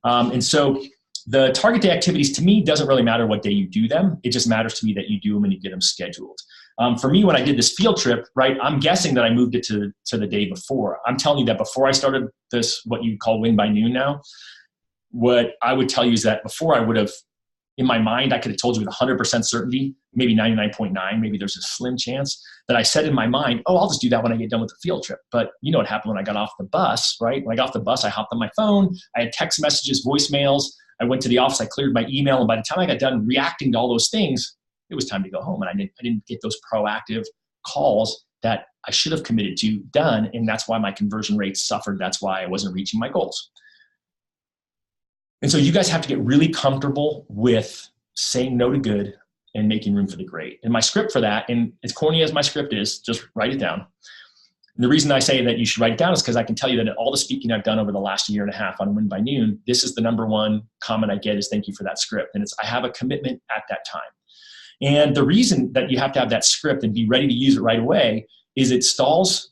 And so the target day activities, to me, doesn't really matter what day you do them. It just matters to me that you do them and you get them scheduled. For me, when I did this field trip, right, I'm guessing that I moved it to the day before. I'm telling you that before I started this, what you call Win by Noon now, what I would tell you is that before I would have, in my mind, I could have told you with 100% certainty, maybe 99.9, maybe there's a slim chance that I said in my mind, oh, I'll just do that when I get done with the field trip. But you know what happened when I got off the bus, right? When I got off the bus, I hopped on my phone. I had text messages, voicemails. I went to the office. I cleared my email. And by the time I got done reacting to all those things, it was time to go home. And I didn't get those proactive calls that I should have committed to done. And that's why my conversion rates suffered. That's why I wasn't reaching my goals. And so you guys have to get really comfortable with saying no to good and making room for the great. And my script for that, and as corny as my script is, just write it down. And the reason I say that you should write it down is because I can tell you that in all the speaking I've done over the last year and a half on Win by Noon, this is the number one comment I get is thank you for that script. And it's, I have a commitment at that time. And the reason that you have to have that script and be ready to use it right away is it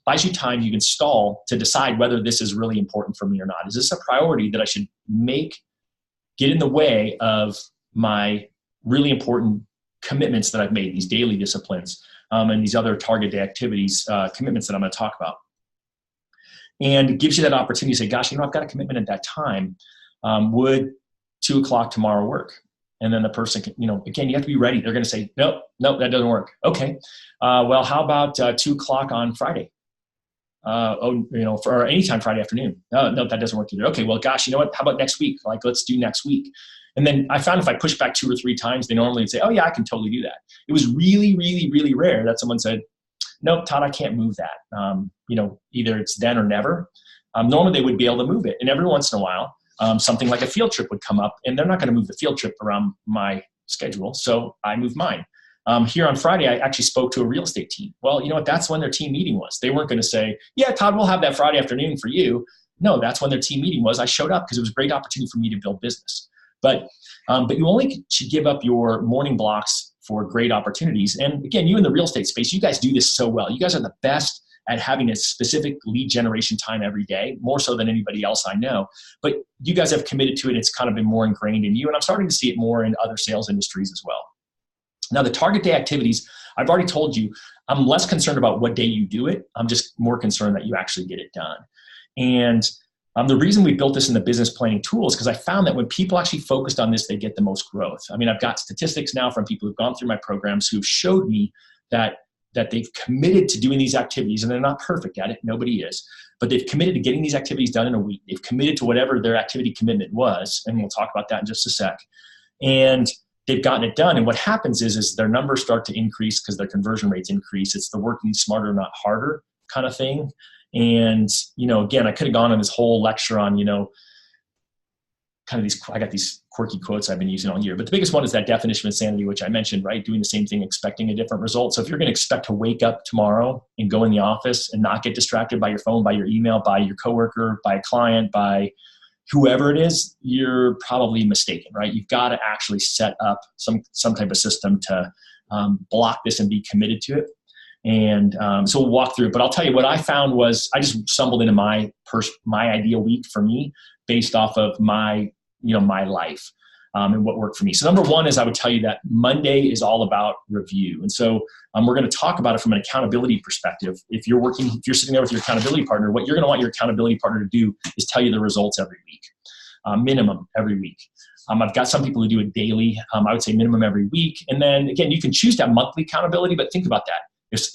buys you time. You can stall to decide whether this is really important for me or not. Is this a priority that I should get in the way of my really important commitments that I've made, these daily disciplines, and these other target day activities, commitments that I'm going to talk about. And it gives you that opportunity to say, gosh, I've got a commitment at that time. Would 2 o'clock tomorrow work? And then the person can, again, you have to be ready. They're going to say, nope, that doesn't work. Okay. Well, how about 2 o'clock on Friday? For anytime Friday afternoon. No, that doesn't work either. Okay, well, gosh, you know what? How about next week? Like, let's do next week. And then I found if I push back 2 or 3 times, they normally would say, oh yeah, I can totally do that. It was really, really, really rare that someone said, nope, Todd, I can't move that. Either it's then or never. Normally they would be able to move it. And every once in a while, something like a field trip would come up and they're not going to move the field trip around my schedule. So I moved mine. Here on Friday, I actually spoke to a real estate team. Well, you know what? That's when their team meeting was. They weren't going to say, yeah, Todd, we'll have that Friday afternoon for you. No, that's when their team meeting was. I showed up because it was a great opportunity for me to build business. But you only should give up your morning blocks for great opportunities. And again, you in the real estate space, you guys do this so well. You guys are the best at having a specific lead generation time every day, more so than anybody else I know. But you guys have committed to it. It's kind of been more ingrained in you. And I'm starting to see it more in other sales industries as well. Now, the target day activities, I've already told you, I'm less concerned about what day you do it. I'm just more concerned that you actually get it done. And the reason we built this in the business planning tool is because I found that when people actually focused on this, they get the most growth. I mean, I've got statistics now from people who've gone through my programs who've showed me that they've committed to doing these activities, and they're not perfect at it. Nobody is. But they've committed to getting these activities done in a week. They've committed to whatever their activity commitment was, and we'll talk about that in just a sec. And they've gotten it done. And what happens is their numbers start to increase because their conversion rates increase. It's the working smarter, not harder kind of thing. And, again, I could have gone on this whole lecture on, kind of I got these quirky quotes I've been using all year. But the biggest one is that definition of insanity, which I mentioned, right? Doing the same thing, expecting a different result. So if you're going to expect to wake up tomorrow and go in the office and not get distracted by your phone, by your email, by your coworker, by a client, by whoever it is, you're probably mistaken, right? You've got to actually set up some type of system to block this and be committed to it. And so we'll walk through it. But I'll tell you what I found was I just stumbled into my ideal week for me based off of my life and what worked for me. So number one is I would tell you that Monday is all about review. And so we're going to talk about it from an accountability perspective. If you're sitting there with your accountability partner, what you're going to want your accountability partner to do is tell you the results every week, minimum every week. I've got some people who do it daily. I would say minimum every week. And then again, you can choose to have monthly accountability, but think about that.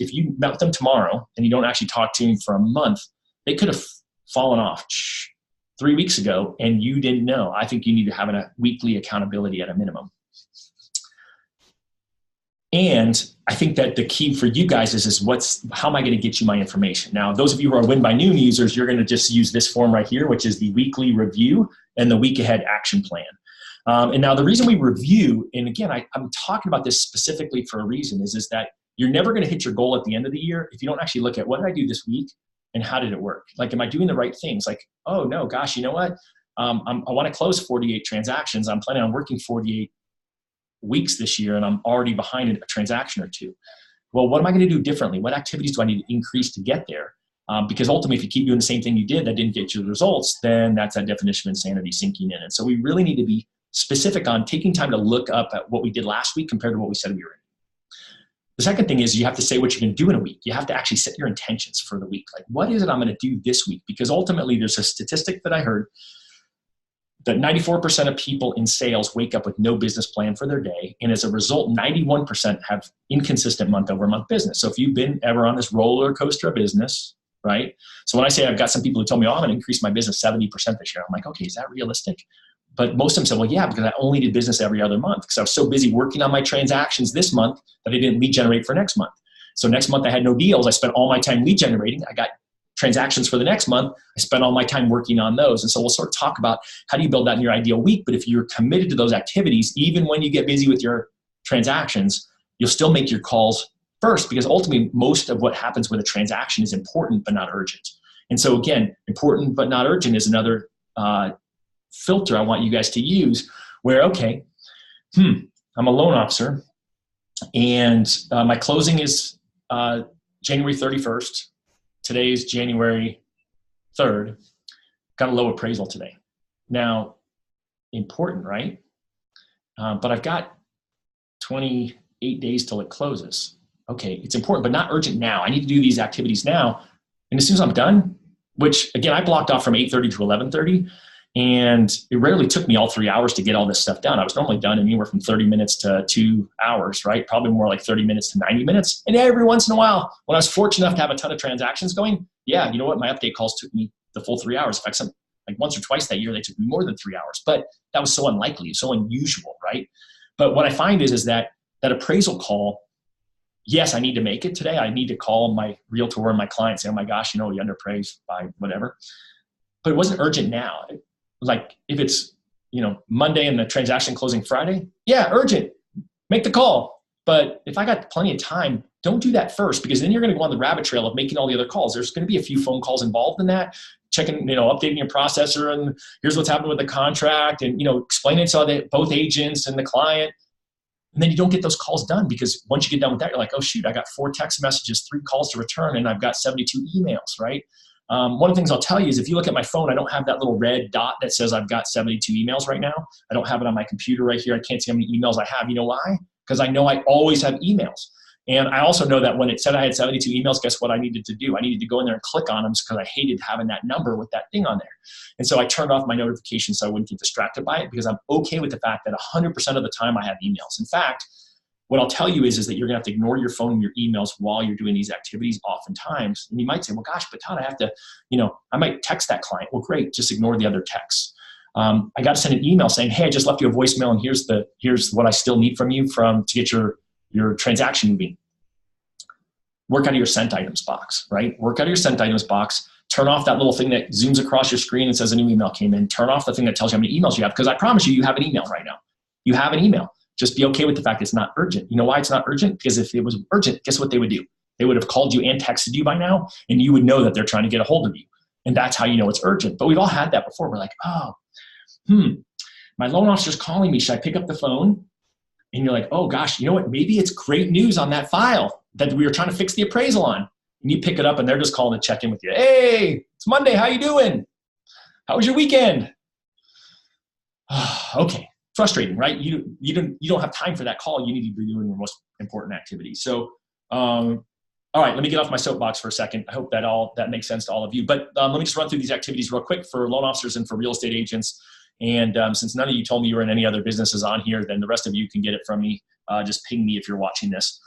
If you met with them tomorrow and you don't actually talk to them for a month, they could have fallen off 3 weeks ago and you didn't know. I think you need to have a weekly accountability at a minimum. And I think that the key for you guys is how am I going to get you my information? Now, those of you who are Win by Noon users, you're going to just use this form right here, which is the weekly review and the week ahead action plan. And now the reason we review, and again, I'm talking about this specifically for a reason, is that you're never going to hit your goal at the end of the year if you don't actually look at what did I do this week and how did it work? Like, am I doing the right things? Like, oh no, gosh, you know what? I want to close 48 transactions. I'm planning on working 48 weeks this year and I'm already behind a transaction or two. Well, what am I going to do differently? What activities do I need to increase to get there? Because ultimately, if you keep doing the same thing you did that didn't get you the results, then that's that definition of insanity sinking in. And so we really need to be specific on taking time to look up at what we did last week compared to what we said we were in. The second thing is you have to say what you're going to do in a week. You have to actually set your intentions for the week. Like, what is it I'm going to do this week? Because ultimately, there's a statistic that I heard that 94% of people in sales wake up with no business plan for their day. And as a result, 91% have inconsistent month-over-month business. So if you've been ever on this roller coaster of business, right? So when I say I've got some people who tell me, oh, I'm going to increase my business 70% this year, I'm like, okay, is that realistic? But most of them said, well, yeah, because I only did business every other month because I was so busy working on my transactions this month that I didn't lead generate for next month. So next month I had no deals. I spent all my time lead generating. I got transactions for the next month. I spent all my time working on those. And so we'll sort of talk about how do you build that in your ideal week. But if you're committed to those activities, even when you get busy with your transactions, you'll still make your calls first because ultimately most of what happens with a transaction is important but not urgent. And so again, important but not urgent is another filter I want you guys to use where, okay, I'm a loan officer and my closing is January 31st. Today is January 3rd. Got a low appraisal today. Now, important, right? But I've got 28 days till it closes. Okay, it's important, but not urgent now. I need to do these activities now. And as soon as I'm done, which again, I blocked off from 8:30 to 11:30, and it rarely took me all 3 hours to get all this stuff done. I was normally done in anywhere from 30 minutes to 2 hours, right? Probably more like 30 minutes to 90 minutes. And every once in a while, when I was fortunate enough to have a ton of transactions going, yeah, you know what? My update calls took me the full 3 hours. In fact, like once or twice that year, they took me more than 3 hours. But that was so unlikely, so unusual, right? But what I find is that appraisal call, yes, I need to make it today. I need to call my realtor or my client and say, oh my gosh, you know, you underappraised by whatever. But it wasn't urgent now. Like if it's, you know, Monday and the transaction closing Friday, yeah, urgent, make the call. But if I got plenty of time, don't do that first because then you're going to go on the rabbit trail of making all the other calls. There's going to be a few phone calls involved in that, checking, you know, updating your processor and here's what's happening with the contract and, you know, explaining it to both agents and the client. And then you don't get those calls done because once you get done with that, you're like, oh shoot, I got 4 text messages, 3 calls to return, and I've got 72 emails, right? One of the things I'll tell you is if you look at my phone, I don't have that little red dot that says I've got 72 emails right now. I don't have it on my computer right here. I can't see how many emails I have. You know why? Because I know I always have emails. And I also know that when it said I had 72 emails, guess what I needed to do? I needed to go in there and click on them because I hated having that number with that thing on there. And so I turned off my notifications so I wouldn't get distracted by it because I'm okay with the fact that 100% of the time I have emails. In fact, what I'll tell you is that you're going to have to ignore your phone and your emails while you're doing these activities oftentimes. And you might say, well, gosh, but Todd, I have to, you know, I might text that client. Well, great. Just ignore the other texts. I got to send an email saying, hey, I just left you a voicemail and here's what I still need from you to get your transaction moving. Work out of your sent items box, right? Work out of your sent items box. Turn off that little thing that zooms across your screen and says a new email came in. Turn off the thing that tells you how many emails you have because I promise you have an email right now. You have an email. Just be okay with the fact it's not urgent. You know why it's not urgent? Because if it was urgent, guess what they would do? They would have called you and texted you by now, and you would know that they're trying to get a hold of you. And that's how you know it's urgent. But we've all had that before. We're like, oh, my loan officer's calling me. Should I pick up the phone? And you're like, oh gosh, you know what? Maybe it's great news on that file that we were trying to fix the appraisal on. And you pick it up and they're just calling to check in with you. Hey, it's Monday. How you doing? How was your weekend? Okay. Frustrating, right? You don't have time for that call. You need to be doing your most important activities. So, all right, let me get off my soapbox for a second. I hope that makes sense to all of you. But let me just run through these activities real quick for loan officers and for real estate agents. And since none of you told me you were in any other businesses on here, then the rest of you can get it from me. Just ping me if you're watching this.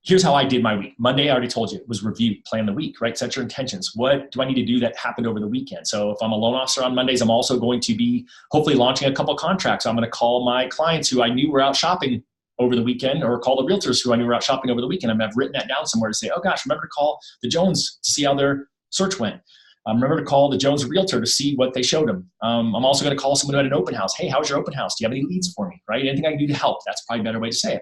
Here's how I did my week. Monday, I already told you, it was review, plan the week, right? Set your intentions. What do I need to do that happened over the weekend? So if I'm a loan officer on Mondays, I'm also going to be hopefully launching a couple of contracts. I'm going to call my clients who I knew were out shopping over the weekend or call the realtors who I knew were out shopping over the weekend. I've written that down somewhere to say, oh gosh, remember to call the Jones to see how their search went. Remember to call the Jones Realtor to see what they showed them. I'm also going to call someone who had an open house. Hey, how's your open house? Do you have any leads for me? Right? Anything I can do to help? That's probably a better way to say it.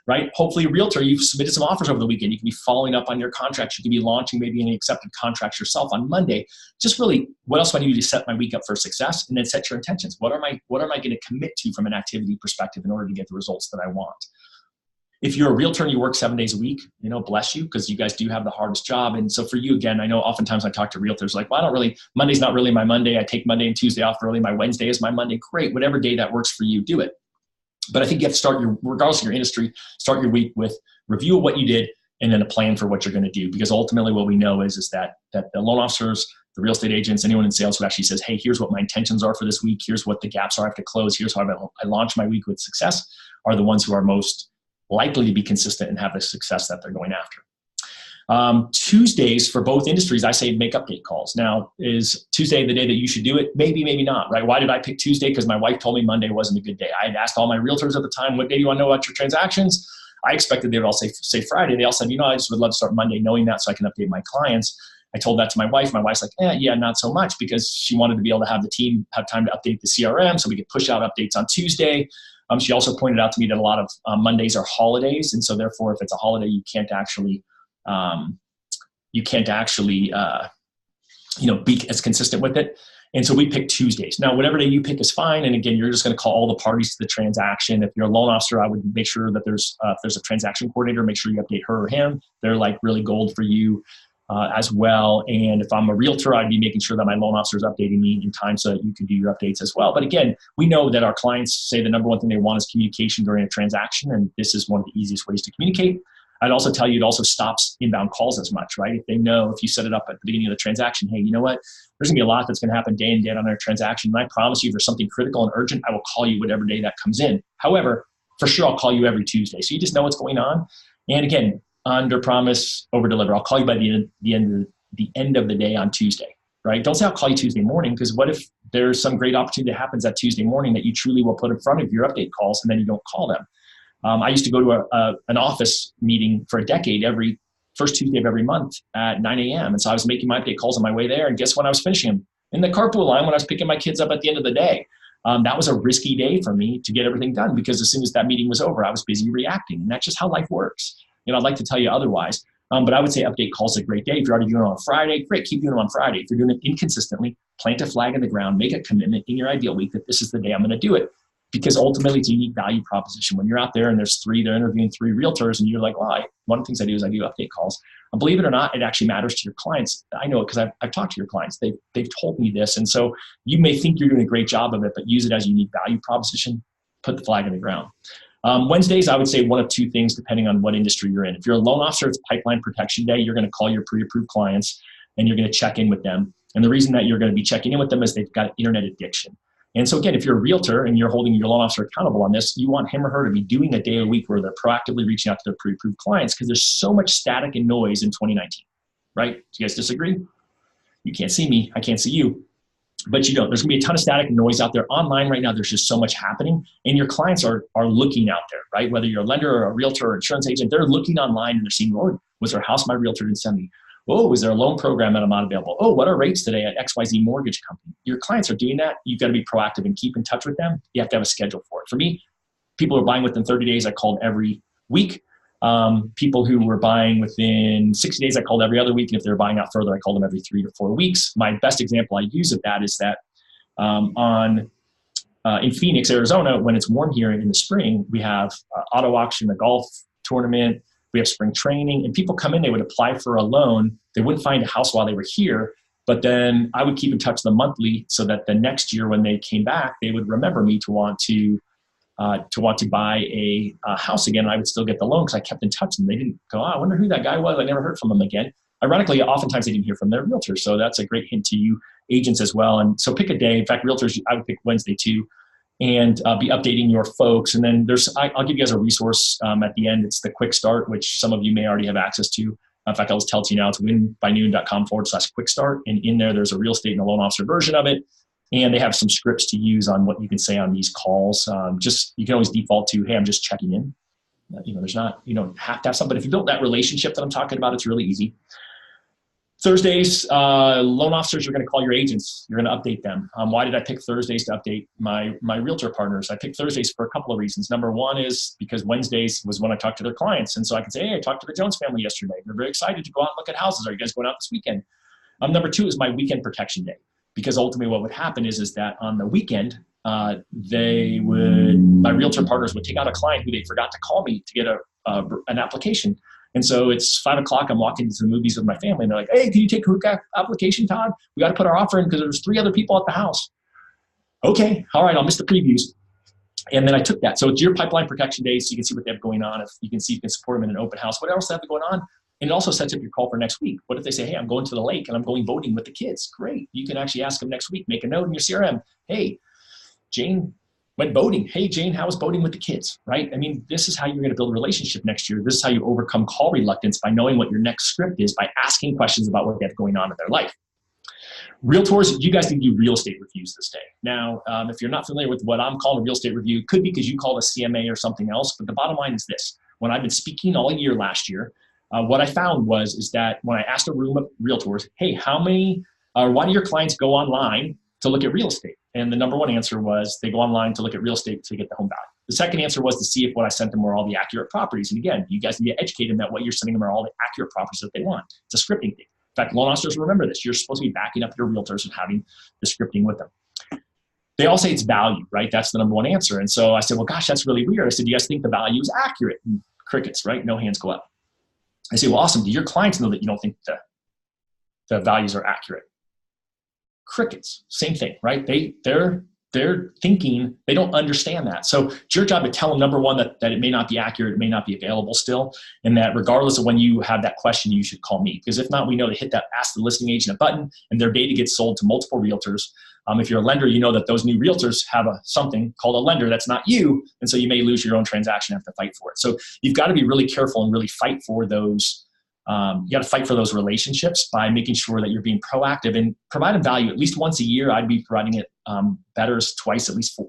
Right? Hopefully, a realtor, you've submitted some offers over the weekend. You can be following up on your contracts. You can be launching maybe any accepted contracts yourself on Monday. Just really, what else do I need to set my week up for success? And then set your intentions. What am I going to commit to from an activity perspective in order to get the results that I want? If you're a realtor and you work 7 days a week, bless you, because you guys do have the hardest job. And so for you, again, I know oftentimes I talk to realtors like, well, Monday's not really my Monday. I take Monday and Tuesday off early. My Wednesday is my Monday. Great. Whatever day that works for you, do it. But I think you have to start regardless of your industry, start your week with review of what you did and then a plan for what you're going to do. Because ultimately what we know is that the loan officers, the real estate agents, anyone in sales who actually says, hey, here's what my intentions are for this week. Here's what the gaps are I have to close. Here's how I launch my week with success, are the ones who are most likely to be consistent and have the success that they're going after. Tuesdays for both industries, I say make update calls. Now, is Tuesday the day that you should do it? Maybe, maybe not, right? Why did I pick Tuesday? Because my wife told me Monday wasn't a good day. I had asked all my realtors at the time, what day do you want to know about your transactions? I expected they would all say Friday. They all said, I just would love to start Monday knowing that so I can update my clients. I told that to my wife. My wife's like, yeah, not so much, because she wanted to be able to have the team have time to update the CRM so we could push out updates on Tuesday. She also pointed out to me that a lot of Mondays are holidays. And so therefore, if it's a holiday, you can't actually be as consistent with it. And so we pick Tuesdays. Now, whatever day you pick is fine. And again, you're just going to call all the parties to the transaction. If you're a loan officer, I would make sure that if there's a transaction coordinator, make sure you update her or him. They're like really gold for you as well. And if I'm a realtor, I'd be making sure that my loan officer is updating me in time so that you can do your updates as well. But again, we know that our clients say the number one thing they want is communication during a transaction. And this is one of the easiest ways to communicate. I'd also tell you it also stops inbound calls as much, right? If they know, if you set it up at the beginning of the transaction, hey, you know what? There's gonna be a lot that's gonna happen day in, day out on our transaction. And I promise you, if there's something critical and urgent, I will call you whatever day that comes in. However, for sure, I'll call you every Tuesday. So you just know what's going on. And again, under promise, over deliver. I'll call you by the end of the day on Tuesday, right? Don't say I'll call you Tuesday morning, because what if there's some great opportunity that happens that Tuesday morning that you truly will put in front of your update calls and then you don't call them? I used to go to an office meeting for a decade every first Tuesday of every month at 9 a.m. And so I was making my update calls on my way there. And guess when I was finishing them? In the carpool line when I was picking my kids up at the end of the day. That was a risky day for me to get everything done, because as soon as that meeting was over, I was busy reacting. And that's just how life works. I'd like to tell you otherwise. But I would say update calls is a great day. If you're already doing it on Friday, great, keep doing them on Friday. If you're doing it inconsistently, plant a flag in the ground, make a commitment in your ideal week that this is the day I'm going to do it. Because ultimately it's a unique value proposition. When you're out there and they're interviewing 3 realtors and you're like, well, one of the things I do is I do update calls. And believe it or not, it actually matters to your clients. I know it because I've talked to your clients. They've told me this. And so you may think you're doing a great job of it, but use it as a unique value proposition. Put the flag in the ground. Wednesdays, I would say one of 2 things, depending on what industry you're in. If you're a loan officer, it's pipeline protection day. You're going to call your pre-approved clients and you're going to check in with them. And the reason that you're going to be checking in with them is they've got internet addiction. And so again, if you're a realtor and you're holding your loan officer accountable on this, you want him or her to be doing a day a week where they're proactively reaching out to their pre-approved clients, because there's so much static and noise in 2019, right? Do you guys disagree? You can't see me, I can't see you, but there's gonna be a ton of static and noise out there online right now. There's just so much happening, and your clients are looking out there, right? Whether you're a lender or a realtor or insurance agent, they're looking online and they're seeing, oh, was there a house my realtor didn't send me? Oh, is there a loan program that I'm not available? Oh, what are rates today at XYZ mortgage company? Your clients are doing that. You've got to be proactive and keep in touch with them. You have to have a schedule for it. For me, people who are buying within 30 days, I called every week. People who were buying within 60 days, I called every other week. And if they're buying out further, I called them every 3 to 4 weeks. My best example I use of that is that in Phoenix, Arizona, when it's warm here in the spring, we have auto auction, a golf tournament. We have spring training, and people come in, they would apply for a loan. They wouldn't find a house while they were here, but then I would keep in touch with them monthly so that the next year when they came back, they would remember me to want to buy a house again. And I would still get the loan because I kept in touch, and they didn't go, oh, I wonder who that guy was. I never heard from him again. Ironically, oftentimes they didn't hear from their realtor. So that's a great hint to you agents as well. And so pick a day. In fact, realtors, I would pick Wednesday too. And be updating your folks. And then I'll give you guys a resource at the end. It's the Quick Start, which some of you may already have access to. In fact, I'll just tell it to you now. It's winbynoon.com/quick start. And in there's a real estate and a loan officer version of it. And they have some scripts to use on what you can say on these calls. You can always default to, hey, I'm just checking in. You don't have to have something. But if you build that relationship that I'm talking about, it's really easy. Thursdays, loan officers are going to call your agents. You're going to update them. Why did I pick Thursdays to update my realtor partners? I picked Thursdays for a couple of reasons. Number one is because Wednesdays was when I talked to their clients. And so I can say, hey, I talked to the Jones family yesterday. They're very excited to go out and look at houses. Are you guys going out this weekend? Number two is my weekend protection day. Because ultimately what would happen is that on the weekend, my realtor partners would take out a client who they forgot to call me to get an application. And so it's 5 o'clock. I'm walking to the movies with my family, and they're like, "Hey, can you take a hook application, Todd? We got to put our offer in because there's 3 other people at the house." Okay, all right, I'll miss the previews. And then I took that. So it's your pipeline protection day, so you can see what they have going on. If you can see, you can support them in an open house. What else they have going on? And it also sets up your call for next week. What if they say, "Hey, I'm going to the lake and I'm going boating with the kids"? Great. You can actually ask them next week. Make a note in your CRM. Hey, Jane went boating. Hey, Jane, how was boating with the kids, right? I mean, this is how you're going to build a relationship next year. This is how you overcome call reluctance, by knowing what your next script is, by asking questions about what they have going on in their life. Realtors, you guys can do real estate reviews this day. Now, if you're not familiar with what I'm calling a real estate review, it could be because you call it a CMA or something else, but the bottom line is this. When I've been speaking all year last year, what I found is that when I asked a room of realtors, hey, why do your clients go online to look at real estate? And the number one answer was they go online to look at real estate to get the home value. The second answer was to see if what I sent them were all the accurate properties. And again, you guys need to educate them that what you're sending them are all the accurate properties that they want. It's a scripting thing. In fact, loan officers remember this. You're supposed to be backing up your realtors and having the scripting with them. They all say it's value, right? That's the number one answer. And so I said, well, gosh, that's really weird. I said, do you guys think the value is accurate? And crickets, right? No hands go up. I say, well, awesome. Do your clients know that you don't think the values are accurate? Crickets, same thing, right? They're thinking, they don't understand that. So it's your job to tell them, number one, that it may not be accurate, it may not be available still, and that regardless of when you have that question, you should call me. Because if not, we know to hit that Ask the Listing Agent button, and their data gets sold to multiple realtors. If you're a lender, you know that those new realtors have something called a lender that's not you, and so you may lose your own transaction and have to fight for it. So you've got to be really careful and really fight for those. You got to fight for those relationships by making sure that you're being proactive and providing value at least once a year. I'd be providing it better twice, at least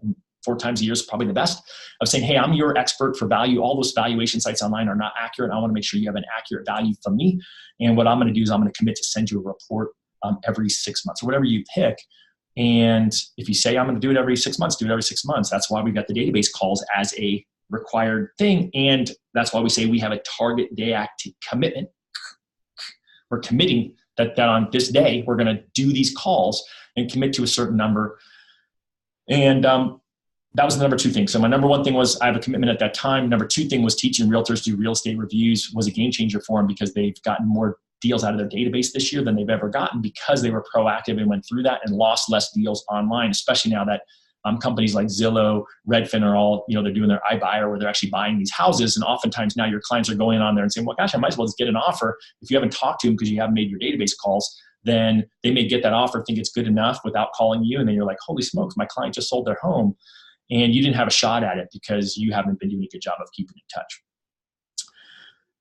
four times a year is probably the best, of saying, hey, I'm your expert for value. All those valuation sites online are not accurate. I want to make sure you have an accurate value from me. And what I'm going to do is I'm going to commit to send you a report every 6 months or whatever you pick. And if you say I'm going to do it every 6 months, do it every 6 months. That's why we've got the database calls as a required thing. And that's why we say we have a target day commitment. We're committing that on this day, we're going to do these calls and commit to a certain number. And that was the number two thing. So my number one thing was I have a commitment at that time. Number two thing was teaching realtors to do real estate reviews was a game changer for them because they've gotten more deals out of their database this year than they've ever gotten because they were proactive and went through that and lost less deals online, especially now that companies like Zillow, Redfin are all, they're doing their iBuyer where they're actually buying these houses. And oftentimes now your clients are going on there and saying, well, gosh, I might as well just get an offer. If you haven't talked to them because you haven't made your database calls, then they may get that offer, think it's good enough without calling you. And then you're like, holy smokes, my client just sold their home. And you didn't have a shot at it because you haven't been doing a good job of keeping in touch.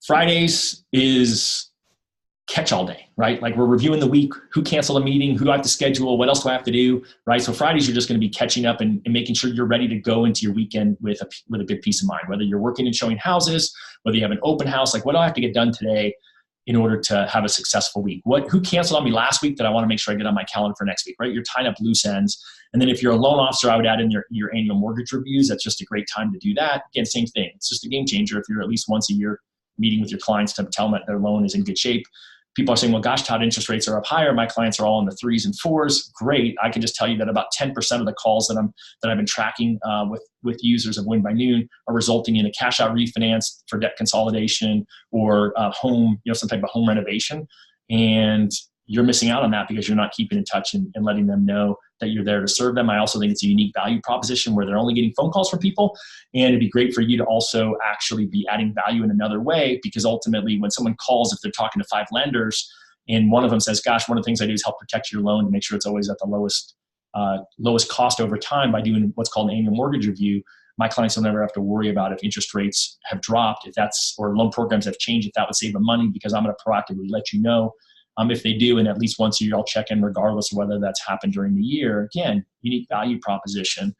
Fridays is catch-all day, right? Like we're reviewing the week, who canceled a meeting, who do I have to schedule, what else do I have to do, right? So Fridays, you're just going to be catching up and making sure you're ready to go into your weekend with a good peace of mind, whether you're working and showing houses, whether you have an open house, like what do I have to get done today in order to have a successful week? Who canceled on me last week that I want to make sure I get on my calendar for next week, right? You're tying up loose ends. And then if you're a loan officer, I would add in your annual mortgage reviews. That's just a great time to do that. Again, same thing. It's just a game changer if you're at least once a year meeting with your clients to tell them that their loan is in good shape. People are saying, well, gosh, Todd, interest rates are up higher. My clients are all in the 3s and 4s. Great. I can just tell you that about 10% of the calls that I've been tracking with users of Win by Noon are resulting in a cash out refinance for debt consolidation or home, some type of home renovation. And you're missing out on that because you're not keeping in touch and letting them know that you're there to serve them. I also think it's a unique value proposition where they're only getting phone calls from people. And it'd be great for you to also actually be adding value in another way, because ultimately when someone calls, if they're talking to 5 lenders and one of them says, gosh, one of the things I do is help protect your loan to make sure it's always at the lowest cost over time by doing what's called an annual mortgage review, my clients will never have to worry about if interest rates have dropped, or loan programs have changed, if that would save them money, because I'm going to proactively let you know if they do, and at least once a year I'll check in regardless of whether that's happened during the year. Again, unique value proposition.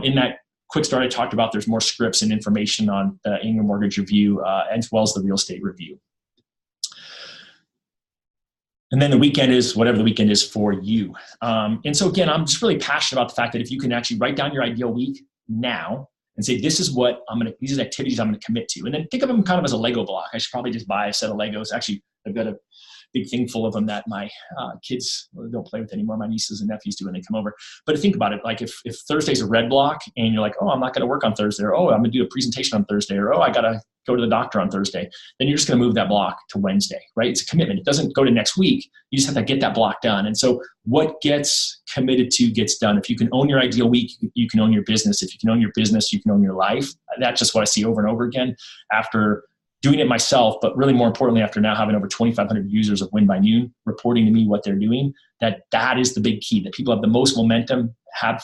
In that quick start I talked about, there's more scripts and information on the annual mortgage review as well as the real estate review. And then the weekend is whatever the weekend is for you. And so again, I'm just really passionate about the fact that if you can actually write down your ideal week now and say, this is what these are the activities I'm going to commit to. And then think of them kind of as a Lego block. I should probably just buy a set of Legos. Actually, I've got a big thing full of them that my kids don't play with anymore. My nieces and nephews do when they come over. But think about it, like if Thursday's a red block and you're like, oh, I'm not going to work on Thursday, or oh, I'm going to do a presentation on Thursday, or oh, I got to go to the doctor on Thursday, then you're just going to move that block to Wednesday, right? It's a commitment. It doesn't go to next week. You just have to get that block done. And so what gets committed to gets done. If you can own your ideal week, you can own your business. If you can own your business, you can own your life. That's just what I see over and over again after doing it myself, but really more importantly, after now having over 2,500 users of Win by Noon reporting to me what they're doing, that is the big key, that people have the most momentum, have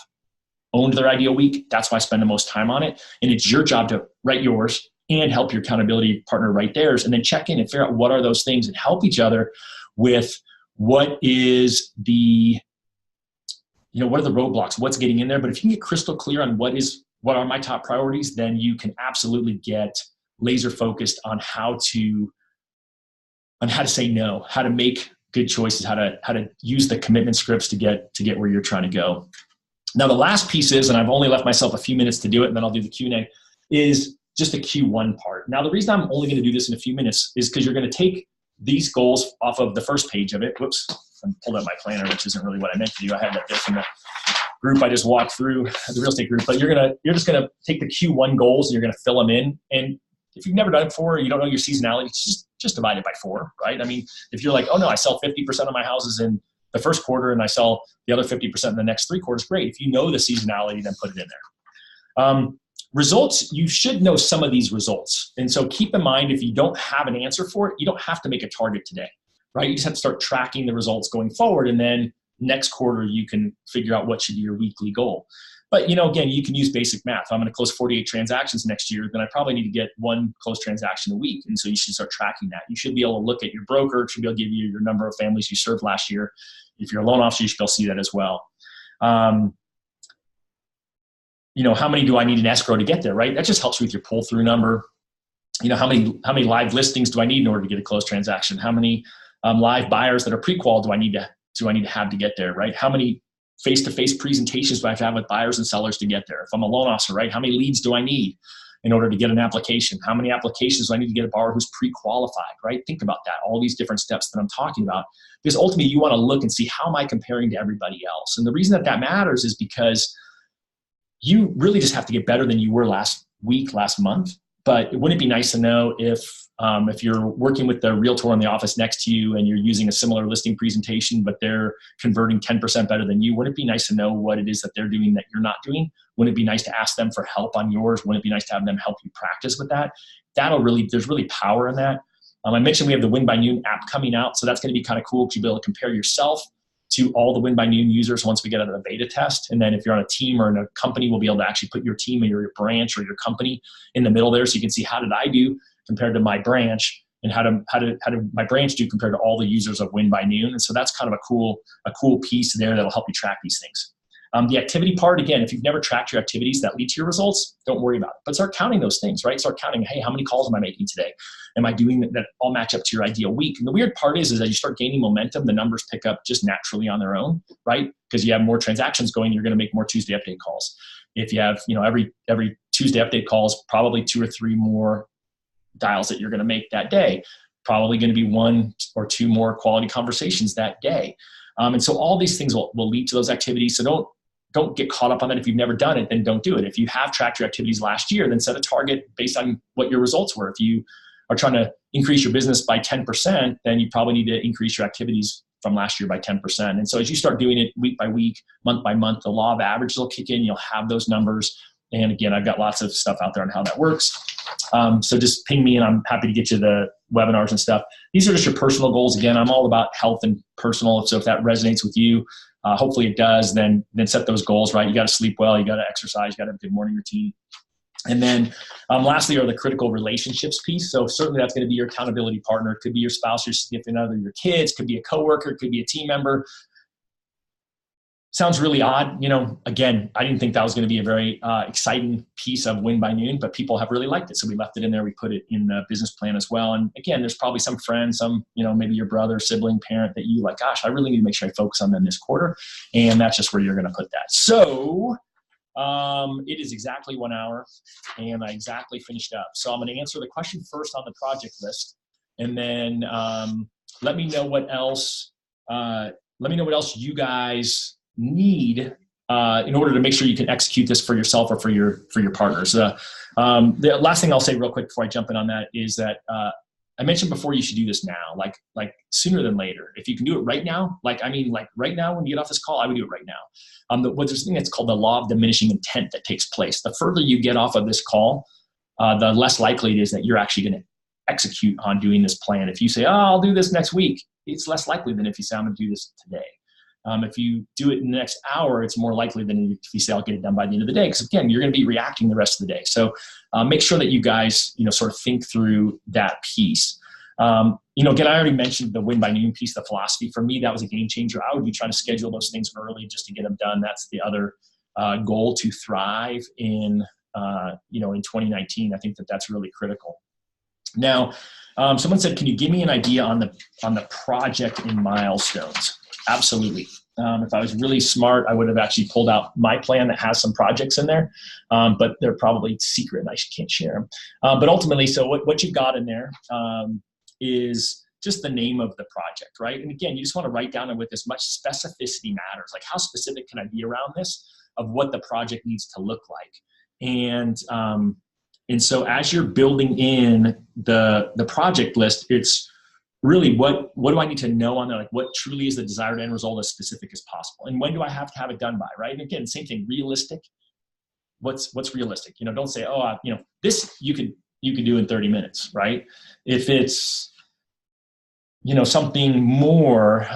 owned their ideal week. That's why I spend the most time on it. And it's your job to write yours and help your accountability partner write theirs, and then check in and figure out what are those things and help each other with what is what are the roadblocks, what's getting in there. But if you can get crystal clear on what are my top priorities, then you can absolutely get laser focused on how to say no, how to make good choices, how to use the commitment scripts to get where you're trying to go. Now, the last piece is, and I've only left myself a few minutes to do it, and then I'll do the Q&A, is just the Q1 part. Now, the reason I'm only going to do this in a few minutes is because you're going to take these goals off of the first page of it. Whoops, I pulled out my planner, which isn't really what I meant to do. I had that there from the group I just walked through, the real estate group. But you're just gonna take the Q1 goals and you're gonna fill them in. And if you've never done it before, you don't know your seasonality, just divide it by 4, right? I mean, if you're like, oh no, I sell 50% of my houses in the first quarter and I sell the other 50% in the next 3 quarters, great. If you know the seasonality, then put it in there. Results, you should know some of these results. And so keep in mind, if you don't have an answer for it, you don't have to make a target today, right? You just have to start tracking the results going forward. And then next quarter, you can figure out what should be your weekly goal. But, again, you can use basic math. If I'm going to close 48 transactions next year, then I probably need to get 1 closed transaction a week. And so you should start tracking that. You should be able to look at your broker. It should be able to give you your number of families you served last year. If you're a loan officer, you should be able to see that as well. How many do I need in escrow to get there, right? That just helps with your pull-through number. How many live listings do I need in order to get a closed transaction? How many live buyers that are pre-qual do I need to have to get there, right? How many face-to-face presentations do I have to have with buyers and sellers to get there? If I'm a loan officer, right? How many leads do I need in order to get an application? How many applications do I need to get a borrower who's pre-qualified, right? Think about that, all these different steps that I'm talking about. Because ultimately, you want to look and see, how am I comparing to everybody else? And the reason that matters is because you really just have to get better than you were last week, last month. But wouldn't it be nice to know if you're working with the realtor in the office next to you and you're using a similar listing presentation, but they're converting 10% better than you? Wouldn't it be nice to know what it is that they're doing that you're not doing? Wouldn't it be nice to ask them for help on yours? Wouldn't it be nice to have them help you practice with that? There's really power in that. I mentioned we have the Win by Noon app coming out, so that's going to be kind of cool to be able to compare yourself to all the Win by Noon users once we get out of the beta test. And then if you're on a team or in a company, we'll be able to actually put your team or your branch or your company in the middle there, so you can see, how did I do compared to my branch, and how did my branch do compared to all the users of Win by Noon. And so that's kind of a cool piece there that'll help you track these things. The activity part, again, if you've never tracked your activities that lead to your results, don't worry about it. But start counting those things, right? Start counting, hey, how many calls am I making today? Am I doing that all match up to your ideal week? And the weird part is as you start gaining momentum, the numbers pick up just naturally on their own, right? Because you have more transactions going, you're going to make more Tuesday update calls. If you have, every Tuesday update calls, probably 2 or 3 more dials that you're going to make that day. Probably going to be 1 or 2 more quality conversations that day. And so all these things will lead to those activities. So don't get caught up on that. If you've never done it, then don't do it. If you have tracked your activities last year, then set a target based on what your results were. If you are trying to increase your business by 10%, then you probably need to increase your activities from last year by 10%. And so as you start doing it week by week, month by month, the law of averages will kick in. You'll have those numbers. And again, I've got lots of stuff out there on how that works. So just ping me and I'm happy to get you the webinars and stuff. These are just your personal goals. Again, I'm all about health and personal. So if that resonates with you, hopefully it does, then set those goals, right? You got to sleep well. You got to exercise. You got to have a good morning routine. And then lastly are the critical relationships piece. So certainly that's going to be your accountability partner. It could be your spouse, your significant other, your kids, could be a coworker, it could be a team member. Sounds really odd. You know, again, I didn't think that was going to be a very exciting piece of Win by Noon, but people have really liked it. So we left it in there. We put it in the business plan as well. And again, there's probably some friend, some, you know, maybe your brother, sibling, parent that you like, gosh, I really need to make sure I focus on them this quarter. And that's just where you're going to put that. So it is exactly 1 hour and I exactly finished up. So I'm going to answer the question first on the project list. And then let me know what else, you guys need in order to make sure you can execute this for yourself or for your partners. The last thing I'll say real quick before I jump in on that is that I mentioned before you should do this now, like sooner than later. If you can do it right now, like right now when you get off this call, I would do it right now. There's a thing that's called the law of diminishing intent that takes place. The further you get off of this call, the less likely it is that you're actually going to execute on doing this plan. If you say, oh, I'll do this next week, it's less likely than if you say, I'm going to do this today. If you do it in the next hour, it's more likely than if you say, I'll get it done by the end of the day. Because again, you're going to be reacting the rest of the day. So make sure that you guys, sort of think through that piece. Again, I already mentioned the Win by Noon piece, the philosophy. For me, that was a game changer. I would be trying to schedule those things early just to get them done. That's the other goal, to thrive in 2019. I think that's really critical. Now, someone said, can you give me an idea on the project and milestones? Absolutely. If I was really smart, I would have actually pulled out my plan that has some projects in there, but they're probably secret and I can't share them. But ultimately, so what you've got in there is just the name of the project, right? And again, you just want to write down with as much specificity matters. Like, how specific can I be around this of what the project needs to look like? And so as you're building in the project list, it's really what do I need to know on there? Like, what truly is the desired end result as specific as possible? And when do I have to have it done by, right? And again, same thing, realistic. What's realistic? Don't say, oh, this you could do in 30 minutes, right? If it's, something more,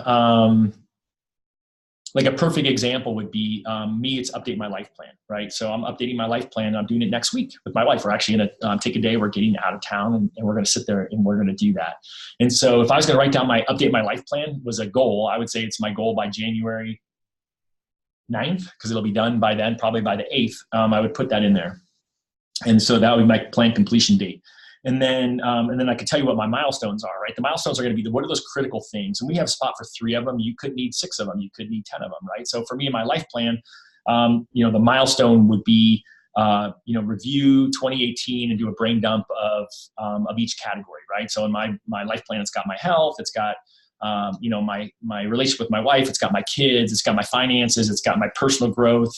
like a perfect example would be me, it's update my life plan, right? So I'm updating my life plan. I'm doing it next week with my wife. We're actually going to take a day. We're getting out of town and we're going to sit there and we're going to do that. And so if I was going to write down update my life plan was a goal, I would say it's my goal by January 9th, because it'll be done by then, probably by the 8th. I would put that in there. And so that would be my plan completion date. And then I could tell you what my milestones are, right? The milestones are going to be what are those critical things? And we have a spot for 3 of them. You could need 6 of them. You could need 10 of them, right? So for me in my life plan, the milestone would be, review 2018 and do a brain dump of each category, right? So in my life plan, it's got my health, it's got, my relationship with my wife, it's got my kids, it's got my finances, it's got my personal growth.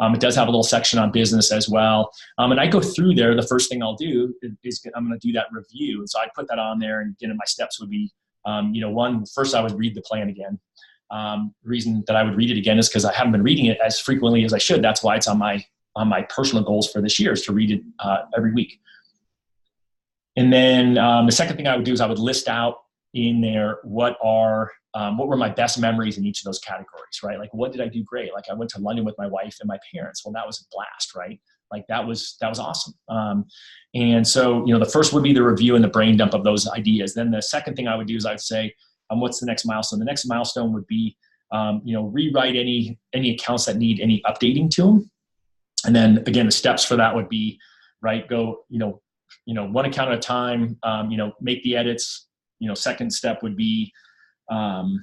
It does have a little section on business as well. And I go through there. The first thing I'll do is I'm going to do that review. And so I put that on there, and again, my steps would be, first I would read the plan again. The reason that I would read it again is because I haven't been reading it as frequently as I should. That's why it's on my personal goals for this year, is to read it every week. And then the second thing I would do is I would list out in there what were my best memories in each of those categories, right? Like, what did I do great? Like, I went to London with my wife and my parents. Well, that was a blast, right? Like, that was awesome. And so, the first would be the review and the brain dump of those ideas. Then the second thing I would do is I'd say, what's the next milestone? The next milestone would be, rewrite any accounts that need any updating to them. And then again, the steps for that would be, right, go, one account at a time, make the edits. Second step would be, update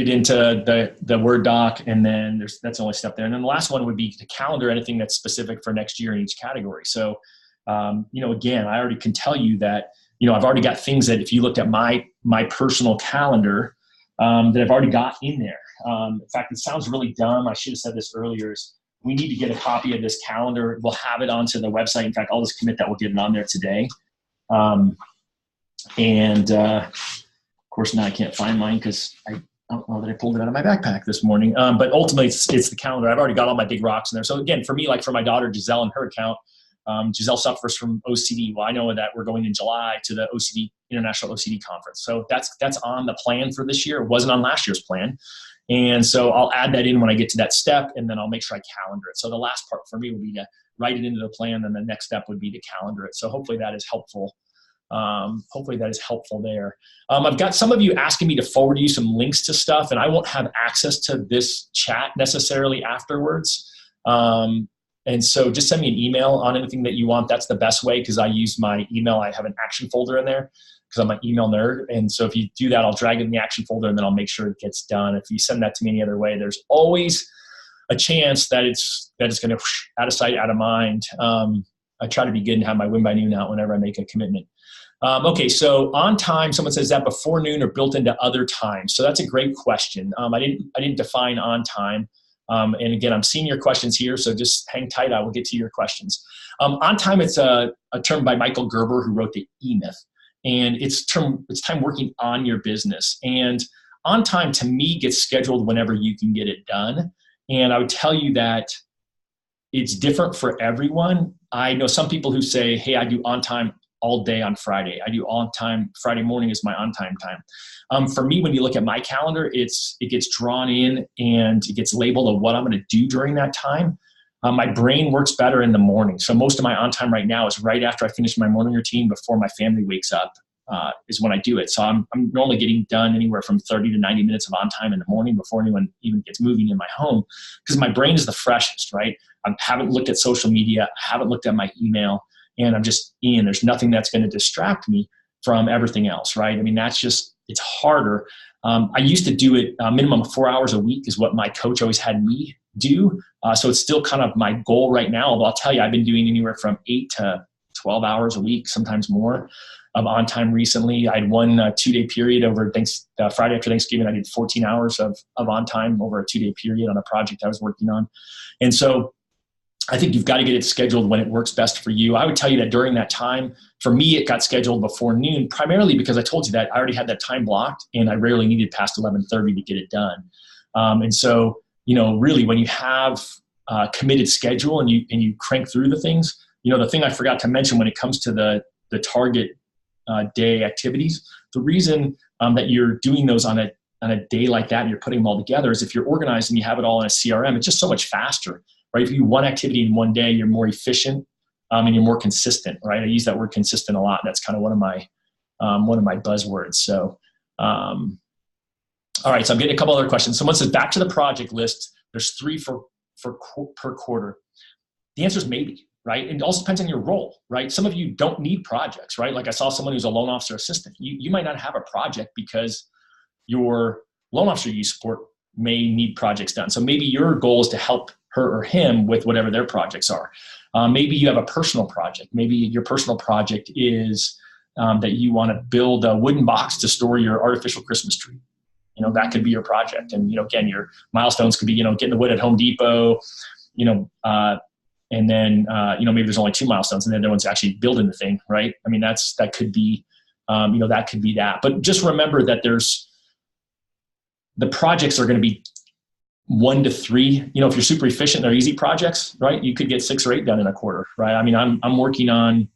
it into the Word doc, and then that's the only step there. And then the last one would be to calendar anything that's specific for next year in each category. So, again, I already can tell you that, I've already got things that if you looked at my personal calendar, that I've already got in there. In fact, it sounds really dumb. I should have said this earlier, is we need to get a copy of this calendar. We'll have it onto the website. In fact, I'll just commit that we'll get it on there today. Of course, now I can't find mine because I don't know that I pulled it out of my backpack this morning. But ultimately, it's the calendar. I've already got all my big rocks in there. So again, for me, like for my daughter Giselle and her account, Giselle suffers from OCD. Well, I know that we're going in July to the International OCD Conference. So that's on the plan for this year. It wasn't on last year's plan. And so I'll add that in when I get to that step, and then I'll make sure I calendar it. So the last part for me would be to write it into the plan, and the next step would be to calendar it. So hopefully that is helpful Hopefully that is helpful there. I've got some of you asking me to forward you some links to stuff, and I won't have access to this chat necessarily afterwards. And so just send me an email on anything that you want. That's the best way, because I use my email. I have an action folder in there because I'm an email nerd. And so if you do that, I'll drag it in the action folder and then I'll make sure it gets done. If you send that to me any other way, there's always a chance that it's going to out of sight, out of mind. I try to be good and have my Win by Noon out whenever I make a commitment. Okay, so on time, someone says that before noon or built into other times. So that's a great question. I didn't define on time. And again, I'm seeing your questions here, so just hang tight. I will get to your questions. On time, it's a term by Michael Gerber, who wrote the E-Myth. And it's time working on your business. And on time, to me, gets scheduled whenever you can get it done. And I would tell you that it's different for everyone. I know some people who say, hey, I do on time all day on Friday. I do on time. Friday morning is my on time time. For me, when you look at my calendar, it gets drawn in and it gets labeled of what I'm going to do during that time. My brain works better in the morning. So most of my on time right now is right after I finish my morning routine before my family wakes up is when I do it. So I'm normally getting done anywhere from 30 to 90 minutes of on time in the morning before anyone even gets moving in my home, because my brain is the freshest, right? I haven't looked at social media. I haven't looked at my email. And I'm just in. There's nothing that's going to distract me from everything else, right? I mean, it's harder. I used to do it a minimum of 4 hours a week is what my coach always had me do. So it's still kind of my goal right now. But I'll tell you, I've been doing anywhere from 8 to 12 hours a week, sometimes more, of on time recently. I had one 2-day period over Friday after Thanksgiving. I did 14 hours of on time over a 2-day period on a project I was working on. And so I think you've got to get it scheduled when it works best for you. I would tell you that during that time, for me, it got scheduled before noon, primarily because I told you that I already had that time blocked and I rarely needed past 11:30 to get it done. And so, really when you have a committed schedule and you crank through the things, the thing I forgot to mention when it comes to the target day activities, the reason that you're doing those on a day like that and you're putting them all together is if you're organized and you have it all in a CRM, it's just so much faster. Right? If you do one activity in one day, you're more efficient and you're more consistent, right? I use that word consistent a lot. That's kind of one of my buzzwords. So, all right. So I'm getting a couple other questions. Someone says, back to the project list. There's 3 per quarter. The answer is maybe, right? And it also depends on your role, right? Some of you don't need projects, right? Like I saw someone who's a loan officer assistant. You might not have a project because your loan officer you support may need projects done. So maybe your goal is to help her or him with whatever their projects are. Maybe you have a personal project. Maybe your personal project is that you want to build a wooden box to store your artificial Christmas tree. That could be your project. And, again, your milestones could be, getting the wood at Home Depot, and then, maybe there's only 2 milestones and then the other one's actually building the thing, right? I mean, that could be, that could be that. But just remember that the projects are going to be 1 to 3. If you're super efficient, they're easy projects, right? You could get 6 or 8 done in a quarter, right? I mean, I'm working on,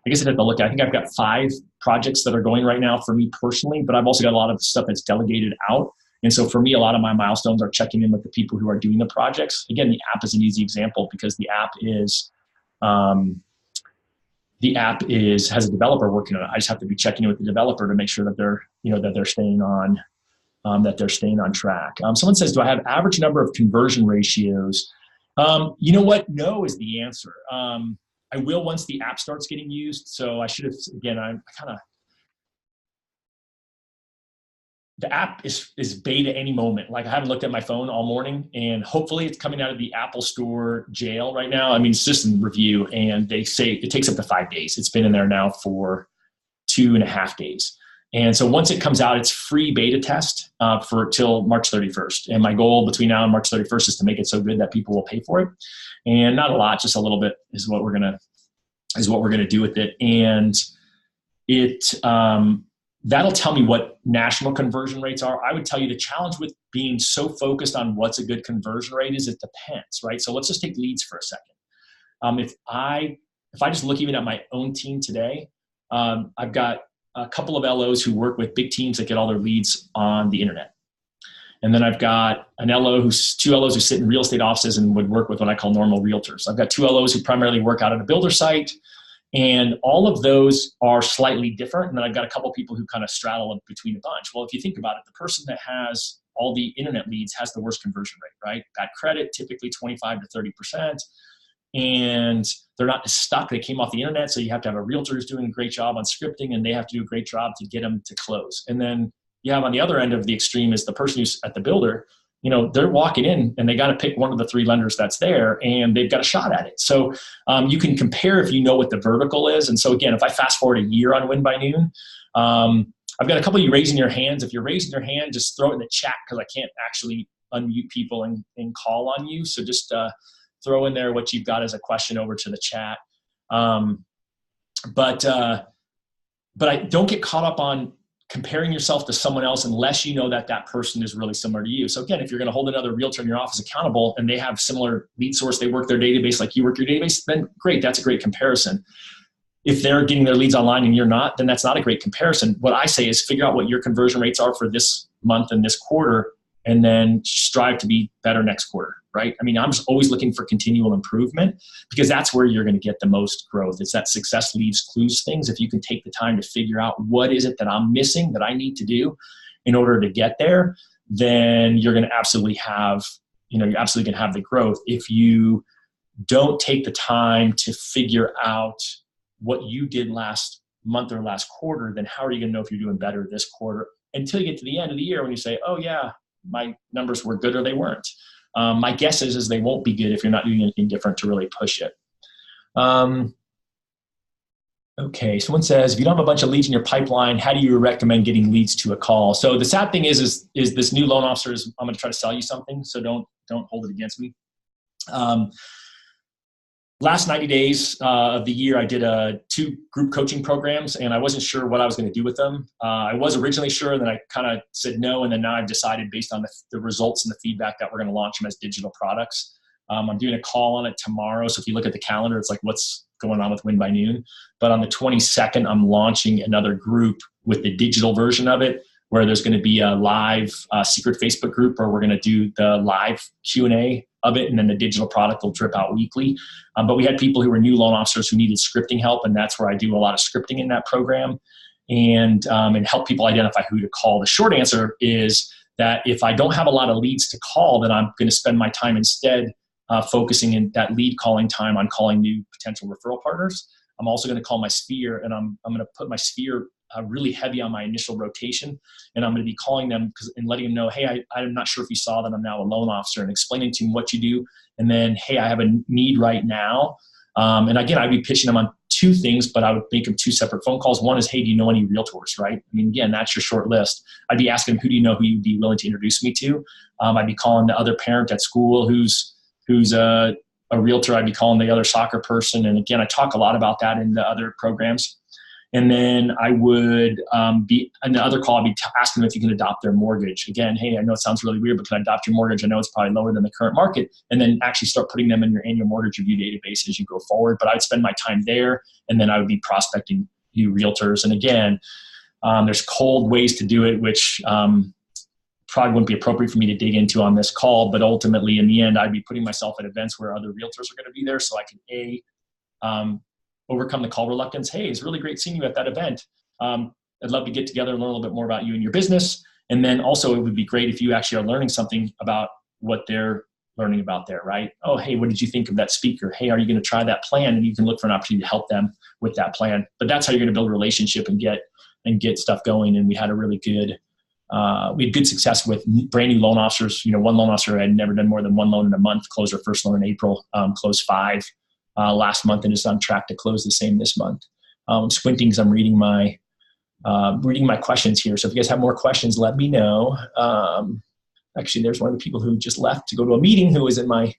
I guess I'd have to look at, I think I've got 5 projects that are going right now for me personally, but I've also got a lot of stuff that's delegated out. And so for me, a lot of my milestones are checking in with the people who are doing the projects. Again, the app is an easy example because the app has a developer working on it. I just have to be checking in with the developer to make sure that they're staying on track. Someone says, do I have average number of conversion ratios? You know what? No is the answer. I will once the app starts getting used. So I should have, again, the app is beta any moment. Like I haven't looked at my phone all morning and hopefully it's coming out of the Apple Store jail right now. I mean, it's just in review and they say it takes up to 5 days. It's been in there now for 2.5 days. And so once it comes out, it's free beta test for till March 31st. And my goal between now and March 31st is to make it so good that people will pay for it. And not a lot, just a little bit is what we're gonna do with it. And it that'll tell me what national conversion rates are. I would tell you the challenge with being so focused on what's a good conversion rate is it depends, right? So let's just take leads for a second. If I just look even at my own team today, I've got a couple of LOs who work with big teams that get all their leads on the internet. And then I've got two LOs who sit in real estate offices and would work with what I call normal realtors. I've got 2 LOs who primarily work out at a builder site. And all of those are slightly different. And then I've got a couple people who kind of straddle between a bunch. Well, if you think about it, the person that has all the internet leads has the worst conversion rate, right? Bad credit, typically 25 to 30%. And they're not stuck. They came off the internet. So you have to have a realtor who's doing a great job on scripting, and they have to do a great job to get them to close. And then you have on the other end of the extreme is the person who's at the builder. They're walking in and they got to pick one of the three lenders that's there, and they've got a shot at it. So you can compare if you know what the vertical is. And so again, if I fast forward a year on Win by Noon, I've got a couple of you raising your hands. If you're raising your hand, just throw it in the chat, because I can't actually unmute people and call on you. So just throw in there what you've got as a question over to the chat. But I don't get caught up on comparing yourself to someone else unless you know that that person is really similar to you. So again, if you're going to hold another realtor in your office accountable and they have similar lead source, they work their database like you work your database, then great, that's a great comparison. If they're getting their leads online and you're not, then that's not a great comparison. What I say is figure out what your conversion rates are for this month and this quarter, and then strive to be better next quarter, right? I mean, I'm just always looking for continual improvement, because that's where you're going to get the most growth. It's that success leaves clues things. If you can take the time to figure out what is it that I'm missing that I need to do in order to get there, then you're going to absolutely have, you're absolutely going to have the growth. If you don't take the time to figure out what you did last month or last quarter, then how are you going to know if you're doing better this quarter until you get to the end of the year when you say, oh yeah, my numbers were good or they weren't. My guess is they won't be good if you're not doing anything different to really push it. Okay, someone says, if you don't have a bunch of leads in your pipeline, how do you recommend getting leads to a call? So the sad thing is this new loan officer is, I'm going to try to sell you something, so don't hold it against me. Last 90 days of the year, I did 2 group coaching programs, and I wasn't sure what I was going to do with them. I was originally sure, then I kind of said no, and then now I've decided based on the results and the feedback that we're going to launch them as digital products. I'm doing a call on it tomorrow, so if you look at the calendar, it's like what's going on with Win by Noon. But on the 22nd, I'm launching another group with the digital version of it, where there's going to be a live secret Facebook group where we're going to do the live Q&A of it, and then the digital product will drip out weekly. But we had people who were new loan officers who needed scripting help, and that's where I do a lot of scripting in that program, and help people identify who to call. The short answer is that if I don't have a lot of leads to call, then I'm going to spend my time instead focusing in that lead calling time on calling new potential referral partners. I'm also going to call my sphere, and I'm going to put my sphere really heavy on my initial rotation, and I'm going to be calling them and letting them know, hey, I'm not sure if you saw that I'm now a loan officer, and explaining to them what you do, and then, hey, I have a need right now. And again, I'd be pitching them on 2 things, but I would make them 2 separate phone calls. One is, hey, do you know any realtors, right? I mean, again, that's your short list. I'd be asking them, who do you know who you'd be willing to introduce me to? I'd be calling the other parent at school who's a realtor. I'd be calling the other soccer person. And again, I talk a lot about that in the other programs. And then I would be, in the other call, I'd be asking them if you can adopt their mortgage. Again, hey, I know it sounds really weird, but can I adopt your mortgage? I know it's probably lower than the current market. And then actually start putting them in your annual mortgage review database as you go forward. But I'd spend my time there, and then I would be prospecting new realtors. And again, there's cold ways to do it, which probably wouldn't be appropriate for me to dig into on this call. But ultimately, in the end, I'd be putting myself at events where other realtors are going to be there, so I can, overcome the call reluctance. Hey, it's really great seeing you at that event. I'd love to get together and learn a little bit more about you and your business. And then also it would be great if you actually are learning something about what they're learning about there, right? Oh, hey, what did you think of that speaker? Hey, are you going to try that plan? And you can look for an opportunity to help them with that plan. But that's how you're going to build a relationship and get stuff going. And we had a really good, we had good success with brand new loan officers. One loan officer had never done more than 1 loan in a month, closed her first loan in April, closed 5 last month, and is on track to close the same this month. Squinting because I'm reading my questions here. So if you guys have more questions, let me know. Actually, there's one of the people who just left to go to a meeting who was in my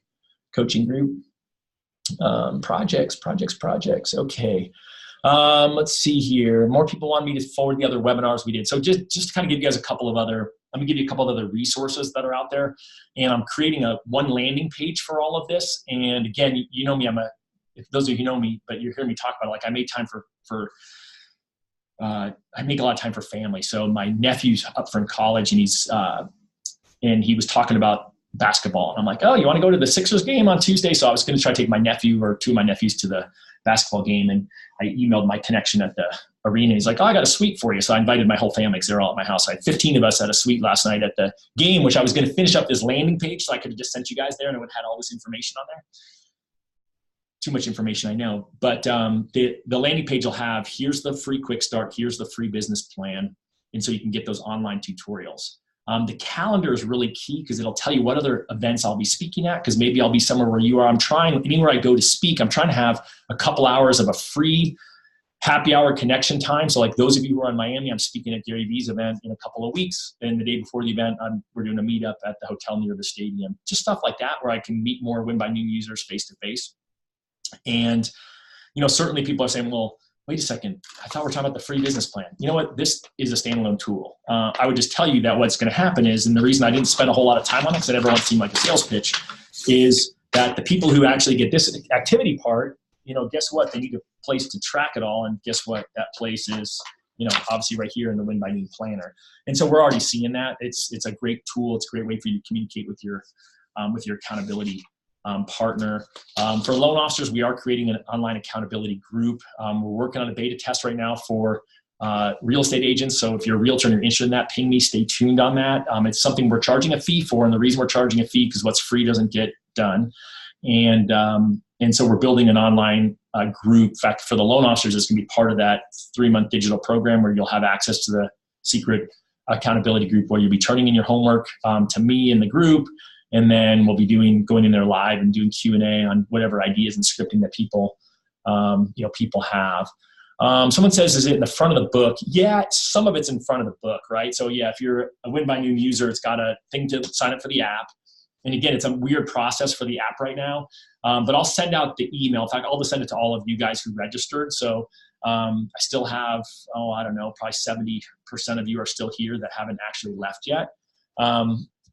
coaching group. Projects. Okay. Let's see here. More people want me to forward the other webinars we did. So just to kind of give you guys I'm going to give you a couple of other resources that are out there. And I'm creating one landing page for all of this. And again, you know me, if those of you who know me, but you're hearing me talk about it, like I made time I make a lot of time for family. So my nephew's up from college, and he was talking about basketball. And I'm like, oh, you want to go to the Sixers game on Tuesday? So I was going to try to take my nephew or 2 of my nephews to basketball game, and I emailed my connection at the arena. He's like, oh, I got a suite for you. So I invited my whole family because they're all at my house. I had 15 of us at a suite last night at the game, which I was going to finish up this landing page so I could have just sent you guys there and I would have had all this information on there. Too much information, I know. But the landing page will have, here's the free quick start, here's the free business plan. And so you can get those online tutorials. The calendar is really key because it'll tell you what other events I'll be speaking at, because maybe I'll be somewhere where you are. I'm trying, anywhere I go to speak, I'm trying to have a couple hours of a free happy hour connection time. So like those of you who are in Miami, I'm speaking at Gary Vee's event in a couple of weeks. And the day before the event, we're doing a meetup at the hotel near the stadium. Just stuff like that where I can meet more Win by Noon users face to face. And, certainly people are saying, well, wait a second, I thought we were talking about the free business plan. You know what? This is a standalone tool. I would just tell you that what's going to happen is, and the reason I didn't spend a whole lot of time on it because I never want to seem like a sales pitch, is that the people who actually get this activity part, guess what? They need a place to track it all. And guess what? That place is, obviously right here in the Win by Noon planner. And so we're already seeing that. It's a great tool. It's a great way for you to communicate with your accountability partner. For loan officers, we are creating an online accountability group. We're working on a beta test right now for real estate agents. So if you're a realtor and you're interested in that, ping me, stay tuned on that. It's something we're charging a fee for. And the reason we're charging a fee because what's free doesn't get done. And so we're building an online group. In fact, for the loan officers, it's going to be part of that 3-month digital program where you'll have access to the secret accountability group where you'll be turning in your homework to me in the group. And then we'll be going in there live and doing Q&A on whatever ideas and scripting that people have. Someone says, is it in the front of the book? Yeah, some of it's in front of the book, right? So yeah, if you're a Win by Noon user, it's got a thing to sign up for the app. And again, it's a weird process for the app right now. But I'll send out the email. In fact, I'll just send it to all of you guys who registered. So I still have, probably 70% of you are still here that haven't actually left yet.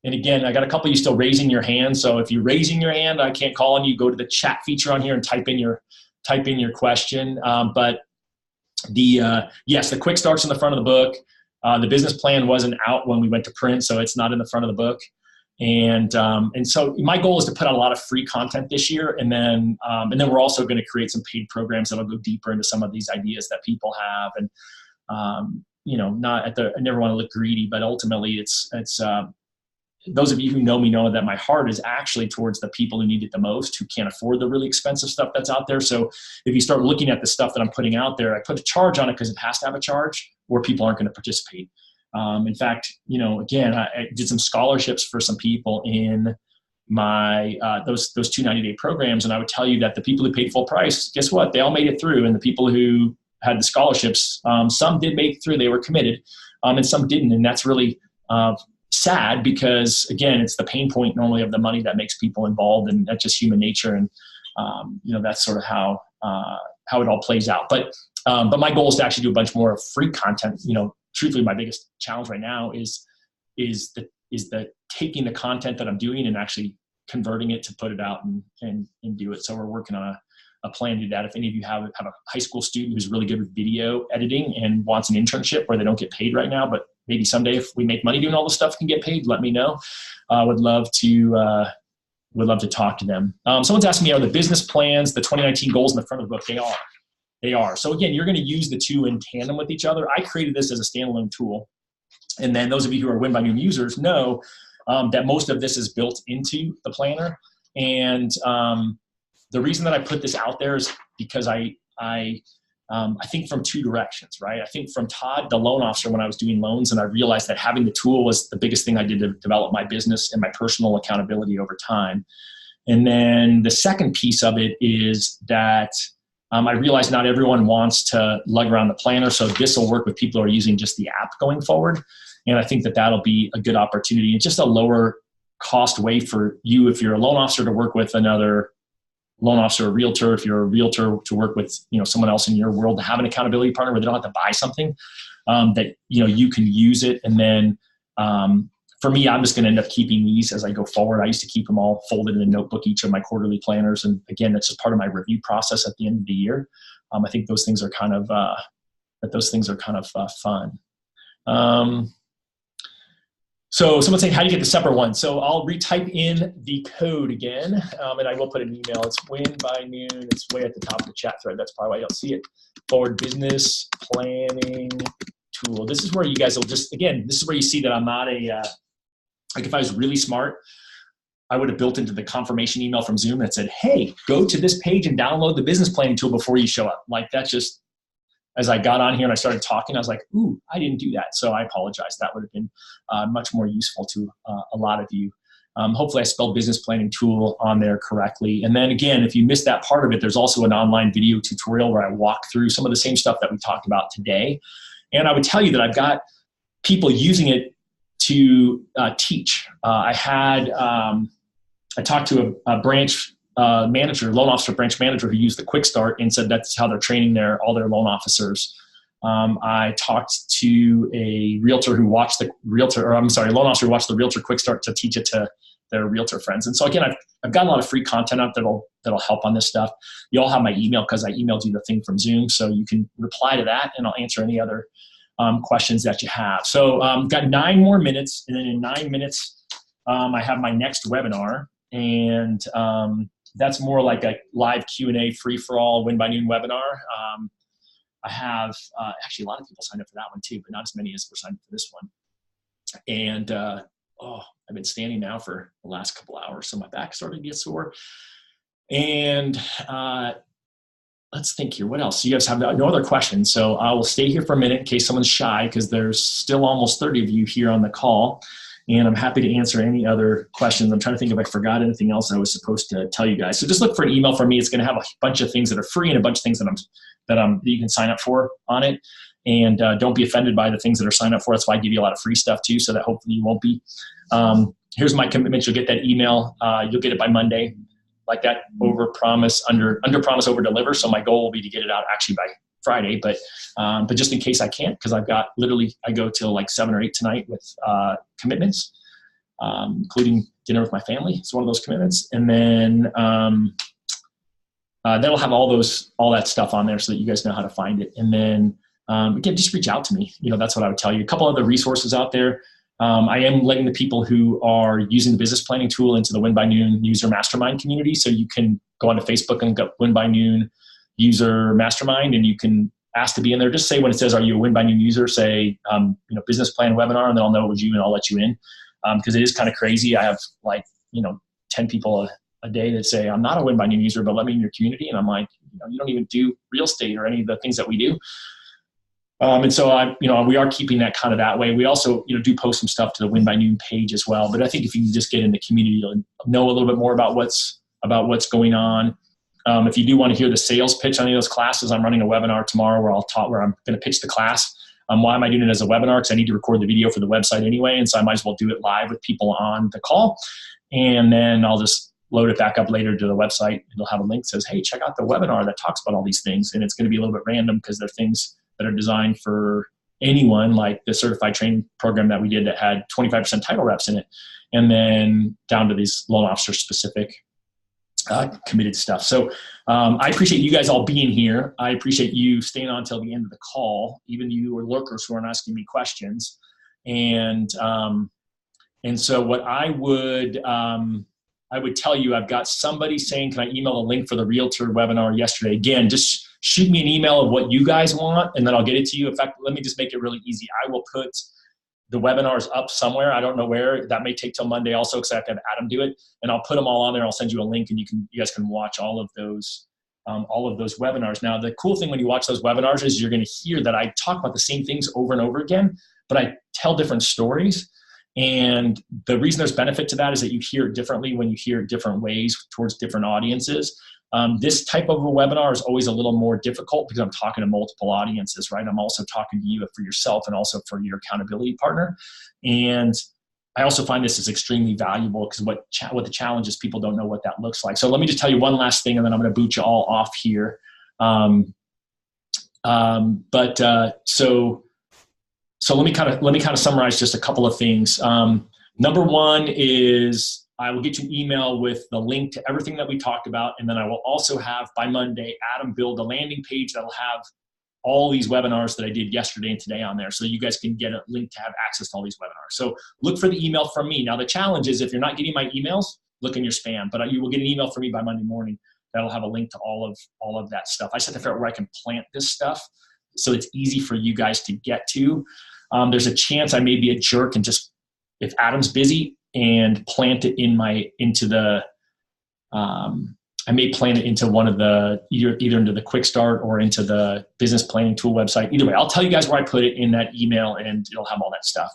And again, I got a couple of you still raising your hand. So if you're raising your hand, I can't call on you. Go to the chat feature on here and type in your question. But yes, the quick start's in the front of the book. The business plan wasn't out when we went to print, so it's not in the front of the book. And so my goal is to put out a lot of free content this year, and then we're also going to create some paid programs that'll go deeper into some of these ideas that people have. And I never want to look greedy, but ultimately it's those of you who know me know that my heart is actually towards the people who need it the most, who can't afford the really expensive stuff that's out there. So if you start looking at the stuff that I'm putting out there, I put a charge on it because it has to have a charge, or people aren't going to participate. In fact, again, I did some scholarships for some people in my those 2 90-day programs, and I would tell you that the people who paid full price, guess what? They all made it through, and the people who had the scholarships, some did make it through. They were committed, and some didn't, and that's really sad because, again, it's the pain point normally of the money that makes people involved, and that's just human nature, and that's sort of how it all plays out. But my goal is to actually do a bunch more of free content. Truthfully, my biggest challenge right now is the taking the content that I'm doing and actually converting it to put it out and do it. So we're working on a plan to do that. If any of you have a high school student who's really good with video editing and wants an internship where they don't get paid right now, but maybe someday if we make money doing all this stuff can get paid, let me know. Would love to talk to them. Someone's asking me, are the business plans, the 2019 goals in the front of the book? They are. So again, you're going to use the two in tandem with each other. I created this as a standalone tool. And then those of you who are Win by Noon users know that most of this is built into the planner. And the reason that I put this out there is because I think from two directions, right? I think from Todd, the loan officer, when I was doing loans, and I realized that having the tool was the biggest thing I did to develop my business and my personal accountability over time. And then the second piece of it is that I realized not everyone wants to lug around the planner, so this will work with people who are using just the app going forward. And I think that that'll be a good opportunity. It's just a lower cost way for you, if you're a loan officer, to work with another loan officer or realtor, if you're a realtor, to work with someone else in your world, to have an accountability partner where they don't have to buy something, that you can use it. And then for me, I'm just going to end up keeping these as I go forward. I used to keep them all folded in a notebook, each of my quarterly planners. And again, that's just part of my review process at the end of the year. I think those things are kind of fun. So someone's saying, how do you get the separate one? So I'll retype in the code again, and I will put an email. It's win by noon. It's way at the top of the chat thread. That's probably why you don't see it. Forward business planning tool. This is where you guys will just, again, this is where you see that I'm not a, like if I was really smart, I would have built into the confirmation email from Zoom that said, hey, go to this page and download the business planning tool before you show up. Like that's just, as I got on here and I started talking, I was like, ooh, I didn't do that. So I apologize. That would have been much more useful to a lot of you. Hopefully I spelled business planning tool on there correctly. And then again, if you missed that part of it, there's also an online video tutorial where I walk through some of the same stuff that we talked about today. And I would tell you that I've got people using it to teach. I talked to a branch manager, loan officer branch manager who used the Quick Start and said that's how they're training all their loan officers. I talked to a realtor who watched the loan officer who watched the Realtor Quick Start to teach it to their realtor friends. And so again, I've got a lot of free content out that'll help on this stuff. You all have my email because I emailed you the thing from Zoom, so you can reply to that and I'll answer any other questions that you have. So got 9 more minutes, and then in 9 minutes, I have my next webinar, and that's more like a live Q&A free-for-all Win by Noon webinar. I have actually a lot of people signed up for that one too, but not as many as were signed up for this one. And I've been standing now for the last couple hours, so my back started to get sore. And let's think here. What else? You guys have no other questions, so I will stay here for a minute in case someone's shy, because there's still almost 30 of you here on the call. And I'm happy to answer any other questions. I'm trying to think if I forgot anything else I was supposed to tell you guys. So just look for an email from me. It's going to have a bunch of things that are free and a bunch of things that you can sign up for on it. And don't be offended by the things that are signed up for. That's why I give you a lot of free stuff too, so that hopefully you won't be. Here's my commitment. You'll get that email. You'll get it by Monday. Like that, under promise, over deliver. So my goal will be to get it out actually by Friday, but just in case I can't, because I've got I go till like 7 or 8 tonight with commitments, including dinner with my family. It's one of those commitments. And then that'll have all that stuff on there so that you guys know how to find it. And then again, just reach out to me. That's what I would tell you. A couple other resources out there. I am letting the people who are using the business planning tool into the Win by Noon user mastermind community. So you can go onto Facebook and go Win by Noon user mastermind, and you can ask to be in there. Just say when it says, are you a Win by Noon user, say, business plan webinar, and then I'll know it was you and I'll let you in. Because it is kind of crazy. I have 10 people a day that say, I'm not a Win by Noon user, but let me in your community. And I'm like, you don't even do real estate or any of the things that we do. And so we are keeping that kind of that way. We also, do post some stuff to the Win by Noon page as well. But I think if you can just get in the community, you'll know a little bit more about what's going on. If you do want to hear the sales pitch on any of those classes, I'm running a webinar tomorrow where I'm going to pitch the class. Why am I doing it as a webinar? Because I need to record the video for the website anyway. And so I might as well do it live with people on the call. And then I'll just load it back up later to the website. It'll have a link that says, hey, check out the webinar that talks about all these things. And it's going to be a little bit random because they're things that are designed for anyone, like the certified training program that we did that had 25% title reps in it. And then down to these loan officer specific committed stuff. So I appreciate you guys all being here. I appreciate you staying on until the end of the call, even you or lurkers who aren't asking me questions. And so what I would tell you, I've got somebody saying, can I email a link for the realtor webinar yesterday? Again, just shoot me an email of what you guys want, and then I'll get it to you. In fact, let me just make it really easy. I will put the webinars up somewhere. I don't know where. That may take till Monday also, because I have to have Adam do it. And I'll put them all on there. I'll send you a link, and you guys can watch all of those webinars. Now, the cool thing when you watch those webinars is you're going to hear that I talk about the same things over and over again, but I tell different stories. And the reason there's benefit to that is that you hear it differently when you hear it different ways towards different audiences. This type of a webinar is always a little more difficult because I'm talking to multiple audiences, right? I'm also talking to you for yourself and also for your accountability partner. And I also find this is extremely valuable because what the challenge is, people don't know what that looks like. So let me just tell you one last thing, and then I'm going to boot you all off here. So let me kind of summarize just a couple of things. Number one is I will get you an email with the link to everything that we talked about, and then I will also have by Monday Adam build a landing page that'll have all these webinars that I did yesterday and today on there, so you guys can get a link to have access to all these webinars. So look for the email from me. Now the challenge is if you're not getting my emails, look in your spam, but you will get an email from me by Monday morning that'll have a link to all of that stuff. I just have to figure out where I can plant this stuff so it's easy for you guys to get to. There's a chance I may be a jerk and just, if Adam's busy, and plant it I may plan it into one of the, either into the Quick Start or into the business planning tool website. Either way, I'll tell you guys where I put it in that email, and it'll have all that stuff.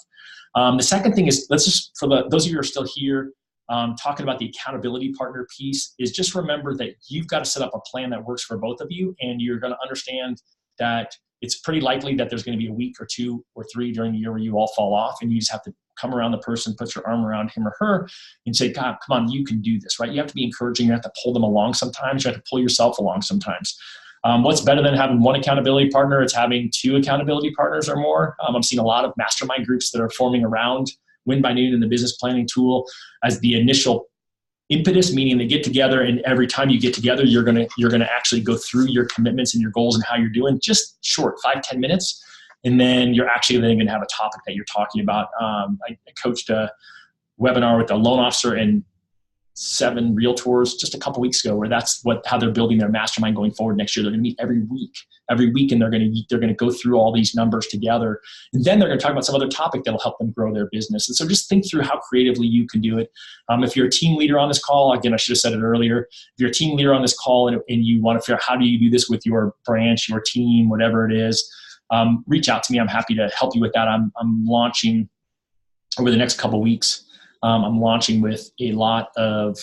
The second thing is, let's just, for those of you who are still here, talking about the accountability partner piece, is just remember that you've got to set up a plan that works for both of you, and you're going to understand that it's pretty likely that there's going to be a week or 2 or 3 during the year where you all fall off, and you just have to come around the person, put your arm around him or her, and say, God, come on, you can do this, right? You have to be encouraging. You have to pull them along sometimes. You have to pull yourself along sometimes. What's better than having one accountability partner? It's having 2 accountability partners or more. I'm seeing a lot of mastermind groups that are forming around Win by Noon and the business planning tool as the initial impetus, meaning they get together, and every time you get together, you're gonna actually go through your commitments and your goals and how you're doing, just short 5-10 minutes. And then you're actually then going to have a topic that you're talking about. I coached a webinar with a loan officer and 7 realtors just a couple weeks ago, where that's how they're building their mastermind going forward next year. They're going to meet every week, and they're going to go through all these numbers together, and then they're going to talk about some other topic that'll help them grow their business. And so just think through how creatively you can do it. If you're a team leader on this call, again, I should have said it earlier. If you're a team leader on this call and you want to figure out how do you do this with your branch, your team, whatever it is, reach out to me. I'm happy to help you with that. I'm launching over the next couple weeks. I'm launching with a lot of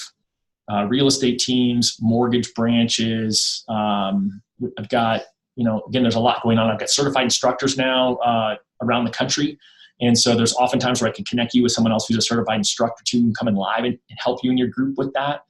real estate teams, mortgage branches. I've got, again, there's a lot going on. I've got certified instructors now around the country. And so there's oftentimes where I can connect you with someone else who's a certified instructor too, and come in live and help you in your group with that.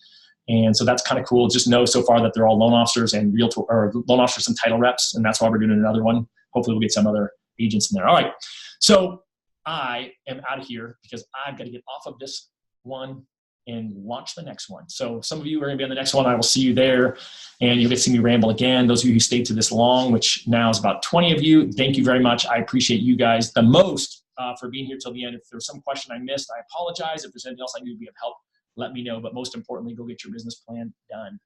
And so that's kind of cool. Just know so far that they're all loan officers and loan officers and title reps. And that's why we're doing another one. Hopefully we'll get some other agents in there. All right. So I am out of here because I've got to get off of this one and launch the next one. So some of you are going to be on the next one. I will see you there, and you'll get to see me ramble again. Those of you who stayed to this long, which now is about 20 of you, thank you very much. I appreciate you guys the most for being here till the end. If there's some question I missed, I apologize. If there's anything else I need to be of help, let me know. But most importantly, go get your business plan done.